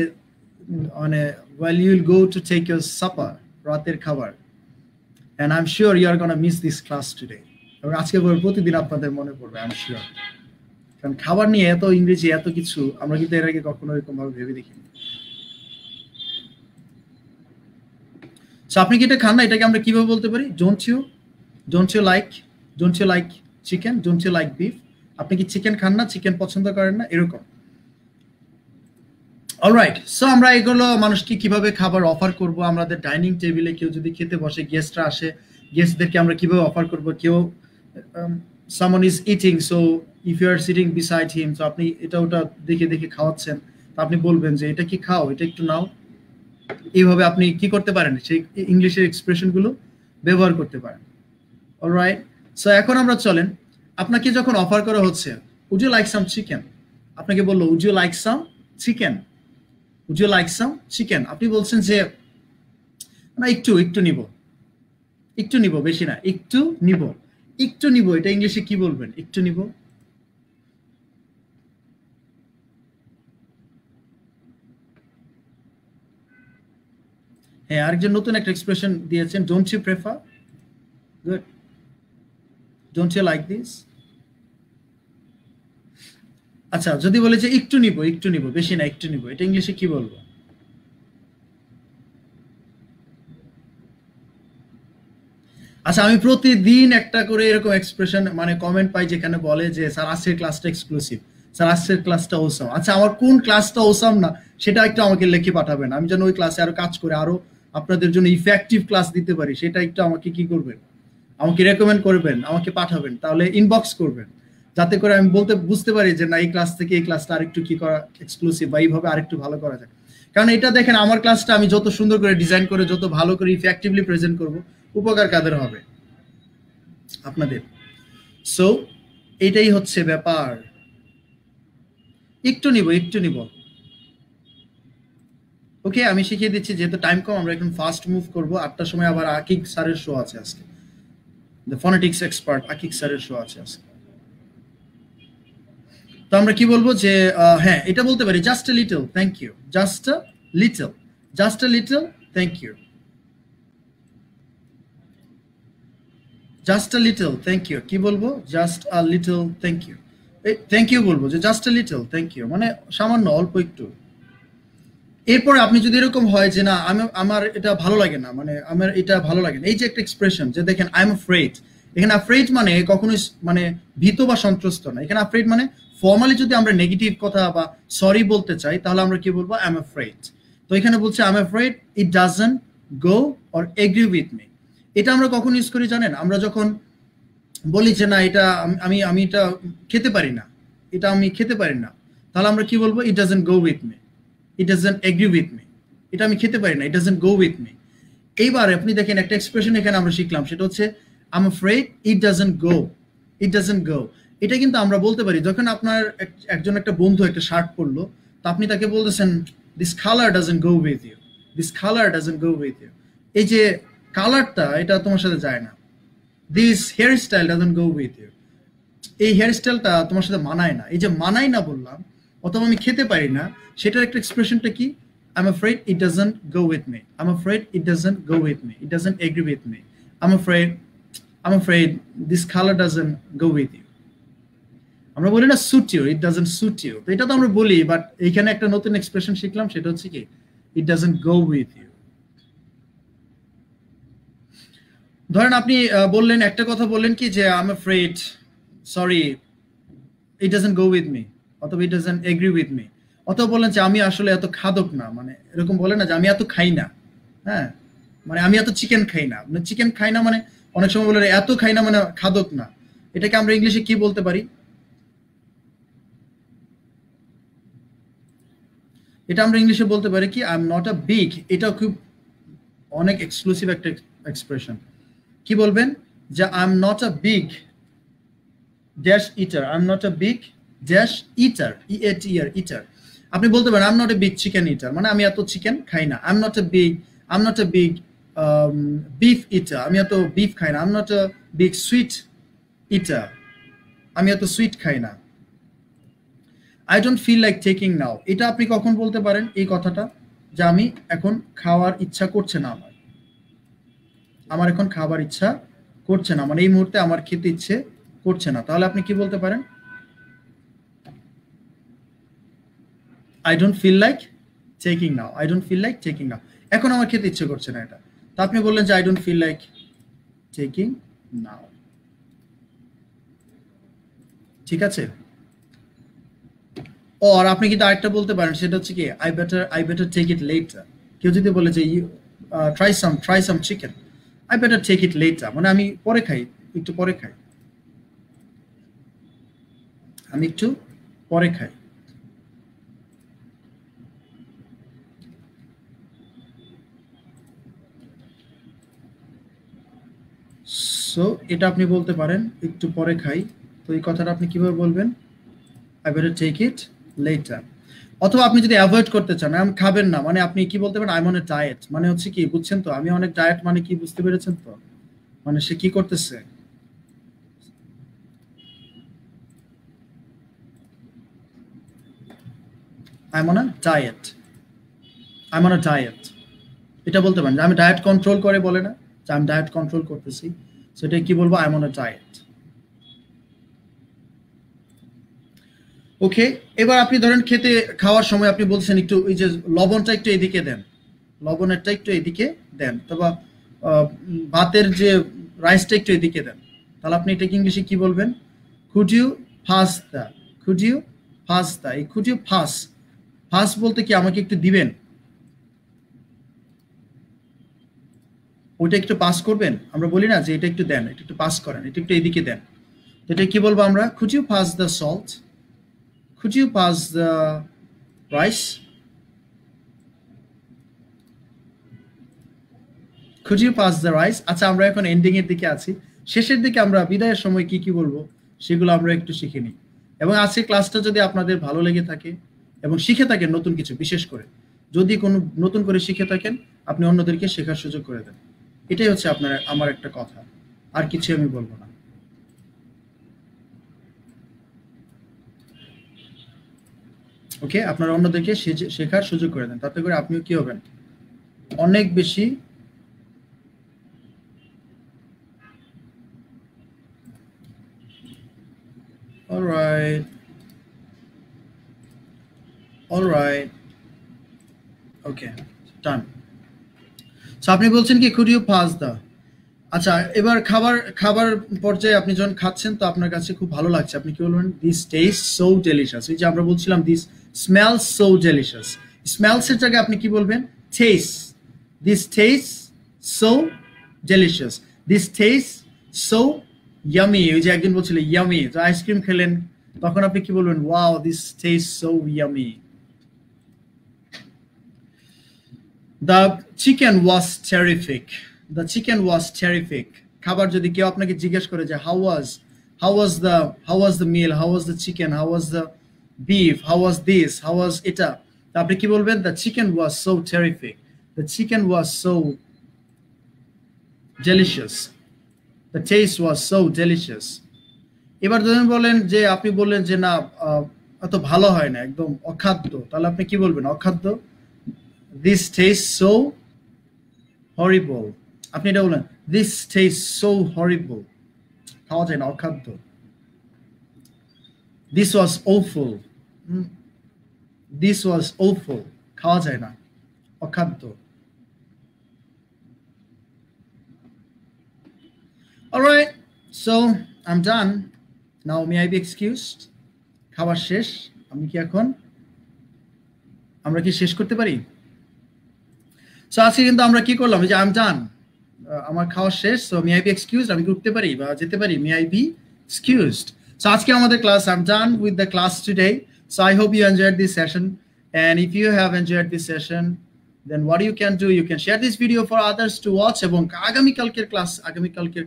মানে while you will go to take your supper, রাতের খাবার, and I'm sure you are going to miss this class today. এবং আজকে প্রতিদিন আপনাদের মনে পড়বে, I'm sure, কারণ খাবার নিয়ে এত ইংরেজি এত কিছু আমরা কিন্তু এর আগে কখনো এরকম ভাবে ভেবে দেখিনি। সো আপনি কি এটা খান না, এটাকে আমরা কিভাবে বলতে পারি? Don't you like chicken, don't you like beef, আপনি কি চিকেন খান না, চিকেন পছন্দ করেন না, এরকম। অলরাইট, সো আমরা এগুলো মানুষকে কিভাবে খাবার অফার করব, আমাদের ডাইনিং টেবিলে কেউ যদি খেতে বসে, গেস্টরা আসে, গেস্টদেরকে আমরা কিভাবে অফার করব, কেউ someone is eating, so if you are sitting beside him, so আপনি এটা ওটা দেখে দেখে খাওয়াচ্ছেন, তো আপনি বলবেন যে এটা কি খাও, এটা একটু নাও, এইভাবে আপনি কি করতে পারেন, সেই ইংলিশের এক্সপ্রেশন গুলো ব্যবহার করতে পারেন। অলরাইট, সো এখন আমরা চলেন, আপনাকে যখন অফার করা হচ্ছে would you like some chicken, আপনাকে বললো would you like some chicken, would you like some chicken, আপনি বলছেন যে না একটু নিব, বেশি না, একটু নিব, এটা ইংলিশে কি বলবেন? একটু নিব। হ্যাঁ, আরেকজন নতুন একটা এক্সপ্রেশন দিয়েছেন, don't you prefer, good, don't you like this. আচ্ছা যদি বলে যে একটু নিব, বেশি না, একটু নিব, এটা ইংলিশে কি বলবো? আচ্ছা আমি প্রতিদিন একটা করে এরকম এক্সপ্রেশন মানে কমেন্ট পাই যেখানে বলে যে স্যার আজকের ক্লাসটা এক্সক্লুসিভ, স্যার আজকের ক্লাসটা ওসাম। আচ্ছা আমার কোন ক্লাসটা ওসাম না সেটা একটু আমাকে লিখে পাঠাবেন, আমি যেন ওই ক্লাসে আরো কাজ করে আরো আপনাদের জন্য ইফেক্টিভ ক্লাস দিতে পারি, সেটা একটু আমাকে কি করবেন, আমাকে রেকমেন্ড করবেন, আমাকে পাঠাবেন, তাহলে ইনবক্স করবেন, যাতে করে আমি বুঝতে পারি যে না এই ক্লাস থেকে এই ক্লাসটা আরেকটু কি করা এক্সক্লুসিভ বা এইভাবে আরেকটু ভালো করা যায়। কারণ এটা দেখেন আমার ক্লাসটা আমি যত সুন্দর করে ডিজাইন করে যত ভালো করে ইফেক্টিভলি প্রেজেন্ট করব, উপকার কাদের হবে? আপনাদের। সো এটাই হচ্ছে ব্যাপার, একটু নিব। ওকে, আমি শিখিয়ে দিচ্ছি, যেহেতু টাইম কম আমরা এখন ফাস্ট মুভ করব। 8টার সময় আবার আকিক স্যারের শো আছে আজকে, দ্য ফনেটিক্স এক্সপার্ট আকিক স্যারের শো আছে আজকে। তো আমরা কি বলবো যে হ্যাঁ এটা বলতে পারি, just a little thank you, just a little thank you, just a little thank you, কি বলবো? Just a little thank you, thank you বলবো যে just a little thank you, মানে সামান্য, অল্প একটু। এরপরে আপনি যদি এরকম হয় যে না আমার এটা ভালো লাগে না, মানে আমার এটা ভালো লাগে না, এই যে একটা এক্সপ্রেশন যে দেখেন আই এম আফ্রেড, এখানে আফ্রেড মানে কখনোই মানে ভীত বা সন্ত্রস্ত না, এখানে আফ্রেড মানে ফর্মালি যদি আমরা নেগেটিভ কথা বা সরি বলতে চাই তাহলে আমরা কি বলবো? I am afraid. তো এখানে বলছে I am afraid it doesn't go or agri with me, এটা আমরা কখন ইউজ করি জানেন? আমরা যখন বলি যে না এটা আমি এটা খেতে পারি না, এটা আমি খেতে পারি না, তাহলে আমরা কি বলবো? ইট doesn't go with me, it doesn't agree with me, এটা আমি খেতে পারি না, ইট ডাজন্ট গো উইথ মি। এইবার আপনি দেখেন একটা এক্সপ্রেশন এখানে আমরা শিখলাম, সেটা হচ্ছে I am afraid it doesn't go. এটা কিন্তু আমরা বলতে পারি যখন আপনার একজন একটা বন্ধু একটা শার্ট পরলো, তো আপনি তাকে বলতেছেন this colour doesn't go with you, এই যে কালারটা এটা তোমার সাথে যায় না, this hair style doesn't go with you, এই হেয়ার স্টাইলটা তোমার সাথে মানায় না, এই যে মানায় না বললাম অথবা আমি খেতে পারি না, সেটার একটা এক্সপ্রেশনটা কি? I'm afraid it doesn't go with me. It doesn't agree with me. I'm afraid this color doesn't go with you. আমরা বলি না suit you, it doesn't suit you. তো এটা তো আমরা বলি, বাট এইখানে একটা নতুন এক্সপ্রেশন শিখলাম, সেটা হচ্ছে কি it doesn't go with you. ধরেন আপনি বললেন একটা কথা বললেন কি যে I am afraid, sorry, it doesn't go with me, অথবা it doesn't agree with me, অথবা বললেন যে আমি আসলে এত খাদক না, মানে এরকম বলে না যে আমি এত খাই না, হ্যাঁ, মানে আমি এত চিকেন খাই না, মানে চিকেন খাই না মানে অনেক সময় বলে এত খাই না মানে খাদক না, এটাকে আমরা ইংলিশে কি বলতে পারি? এটা আমরা ইংলিশে বলতে পারি কি I am not a big, এটাও খুব অনেক এক্সক্লুসিভ একটা এক্সপ্রেশন। কি বলবেন যে I am not a big dash eater, I am not a big dash eater, E A T R eater. আপনি বলতে পারেন I am not a big chicken eater, মানে আমি এত চিকেন খাই না। I am not a big, I am not a big beef eater, আমি এত বিফ খাই না। I am not a big sweet eater, আমি এত সুইট খাই না। I don't feel like taking now, এটা আপনি কখন বলতে পারেন এই কথাটা? যে আমি এখন খাওয়ার ইচ্ছা করছে না, আমার আমার এখন খাবার ইচ্ছা করছে না, মানে এই মুহূর্তে আমার খেতে ইচ্ছে করছে না। তাহলে আপনি কি বলতে পারেন? I don't feel like taking now, I don't feel like taking now, এখন আমার খেতে ইচ্ছে করছে না এটা। তো আপনি বললেন যে I don't feel like taking now, ঠিক আছে। আর আপনি কিন্তু আরেকটা বলতে পারেন, সেটা হচ্ছে কি I better take it later. কেউ যদি বলে যে try some chicken, I better take it later, মানে আমি পরে খাই, একটু পরে খাই, আমি একটু পরে খাই। সো এটা আপনি বলতে পারেন একটু পরে খাই। তো এই কথাটা আপনি কিভাবে বলবেন? I better take it later. অথবা আপনি যদি অ্যাভয়েড করতে চান, আমি খাবেন না, মানে আপনি কি বলতে পারেন? I am on a diet, মানে হচ্ছে কি বুঝছেন তো, আমি অনেক ডায়েট মানে কি বুঝতে পেরেছেন তো, মানে সে কি করতেছে, I am on a diet, I am on a diet, এটা বলতে পারেন যে আমি ডায়েট কন্ট্রোল করে, বলে না যে আমি ডায়েট কন্ট্রোল করতেছি, সেটা কি বলবো? I am on a diet. Okay, এবার আপনি ধরেন খেতে খাওয়ার সময় আপনি বলছেন একটু ওই যে লবণটা একটু এদিকে দেন, লবণেরটা একটু এদিকে দেন, অথবা ভাতের যে রাইসটা একটু এদিকে দেন। তাহলে আপনি এটাকে ইংলিশে কি বলবেন? Could you pass the, could you pass the, এই কুড ইউ ফাস, ফাস বলতে কি আমাকে একটু দিবেন, ওইটা একটু পাস করবেন। আমরা বলি না যে এটা একটু দেন, এটা একটু পাস করেন, এটা একটু এদিকে দেন। এটা কি বলবো আমরা? Could you pass the salt, could you pass the rice, could you pass the rice. আচ্ছা, আমরা এখন এন্ডিং এর দিকে আছি, শেষের দিকে আমরা বিদায়ের সময় কি কি বলবো সেগুলো আমরা একটু শিখে নিই। এবং আজকের ক্লাসটা যদি আপনাদের ভালো লেগে থাকে এবং শিখে থাকেন নতুন কিছু, বিশেষ করে যদি কোনো নতুন করে শিখে থাকেন, আপনি অন্যদেরকে শেখার সুযোগ করে দেন। এটাই হচ্ছে আপনার আমার একটা কথা, আর কিছু আমি বলবো না। ওকে, আপনারা অন্যদেরকে শেখার সুযোগ করে দেন, তাতে করে আপনিও কি হবেন? অনেক বেশি অলরাইট, অলরাইট, ওকে, ডান। সো আপনি বলছেন কি কুড ইউ পাস দা। আচ্ছা, এবার খাবার খাবার পর্যায়ে আপনি যখন খাচ্ছেন, তো আপনার কাছে খুব ভালো লাগছে, আপনি কি বলবেন? This taste so delicious. এই যে আমরা বলছিলাম this smells so delicious, smells এর জায়গায় আপনি কি বলবেন? Taste, this taste so delicious, this taste so yummy. ওই যে একজন বলছিল ইয়ামি, তো আইসক্রিম খেলেন, তখন আপনি কি বলবেন? Wow, this taste so yummy. The chicken was terrific, the chicken was terrific. খাবার যদি কেউ আপনাকে জিজ্ঞেস করে যে how was the meal, how was the chicken, how was the beef, how was this, how was এটা, তা আপনি কি বলবেন? The chicken was so terrific, the chicken was so delicious, the taste was so delicious. এবার ধরেন বলেন যে আপনি বললেন যে না, এত ভালো হয় না, একদম অখাদ্য, তাহলে আপনি কি বলবেন? অখাদ্য, দিস টেস্ট সো হরিবল। আপনি এটা বলেন, দিস টেস্ট সো হরিবল, খাওয়া যায় না, অখাদ্য। দিস ওয়াজ ওফুল, দিস ওয়াজ ওফুল, খাওয়া যায় না, অখাদ্য। All right, so I'm done. Now may I be excused? খাবার শেষ। আমি কি এখন আমরা কি শেষ করতে পারি? সো আজকে কিন্তু আমরা কি করলাম, যে I'm done, আমার খাওয়া শেষ। So may I be excused, আমি কি উঠতে পারি বা যেতে পারি? May I be excused? So আজকে আমাদের class, I'm done with the class today. So I hope you enjoyed this session, and if you have enjoyed this session, then what you can do, you can share this video for others to watch, এবং আগামীকালকের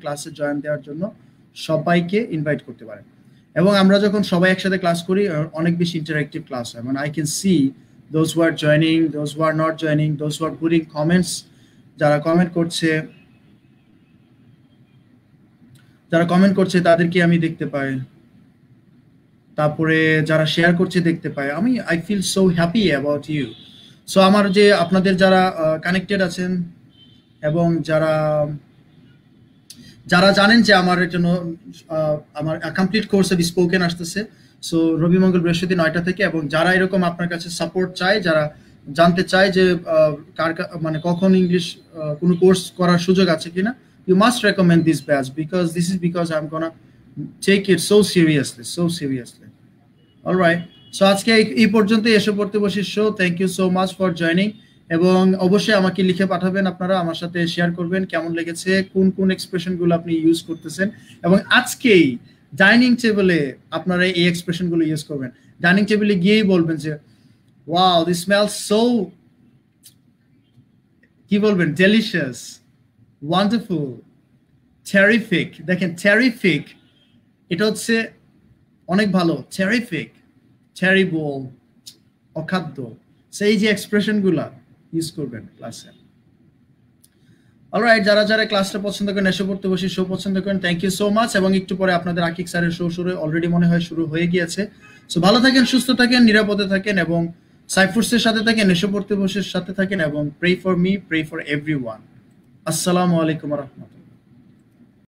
ক্লাসে join দেওয়ার জন্য সবাইকে invite করতে পারেন। এবং আমরা যখন সবাই একসাথে ক্লাস করি, অনেক বেশি ইন্টারঅ্যাক্টিভ ক্লাস হয়। মানে I can see those who are joining, those who are not joining, those who are putting comments, যারা কমেন্ট করছে তাদেরকে আমি দেখতে পাই, তারপরে যারা শেয়ার করছে দেখতে পাই। I feel so happy about you. So আমার যে আপনাদের যারা কানেক্টেড আছেন এবং যারা জানেন যে আমার জন্য আমার কমপ্লিট কোর্স অফ স্পোকেন আসতেছে, সো রবি মঙ্গল বৃহস্পতি 9টা থেকে, এবং যারা এরকম আপনার কাছে সাপোর্ট চায়, যারা জানতে চায় যে মানে কখন ইংলিশ কোনো কোর্স করার সুযোগ আছে কিনা, you must recommend this batch, because I'm gonna take it so seriously. All right, so আজকে এই পর্যন্ত এসে পড়তে বসি show. Thank you so much for joining, এবং অবশ্যই আমাকে লিখে পাঠাবেন, আপনারা আমার সাথে শেয়ার করবেন কেমন লেগেছে, কোন এক্সপ্রেশনগুলো আপনি ইউজ করতেছেন, এবং আজকেই ডাইনিং টেবিলে আপনারা এই এক্সপ্রেশনগুলো ইউজ করবেন। ডাইনিং টেবিলে গিয়েই বলবেন যে ওয়াও, দিস স্মেলস সো, কি বলবেন, ডেলিশিয়াস, ওয়ান্ডারফুল, টেরিফিক। দেখেন টেরিফিক এটা হচ্ছে অনেক ভালো, টেরিফিক, টেরিবল, অখাদ্য। সেই যে এক্সপ্রেশনগুলা ইউজ করবেন ক্লাসে। অলরাইট, যারা ক্লাসটা পছন্দ করেন, এসে পড়তে বসে শো পছন্দ করেন, থ্যাংক ইউ সো মাচ। এবং একটু পরে আপনাদের আকিক স্যারের শো অলরেডি মনে হয় শুরু হয়ে গিয়েছে। সো ভালো থাকেন, সুস্থ থাকেন, নিরাপদে থাকেন, এবং সাইফুরসের সাথে থাকেন, এসে পড়তে বসে সাথে থাকেন, এবং pray for me, pray for everyone. আসসালামু আলাইকুম ওয়া রাহমাতুল্লাহ।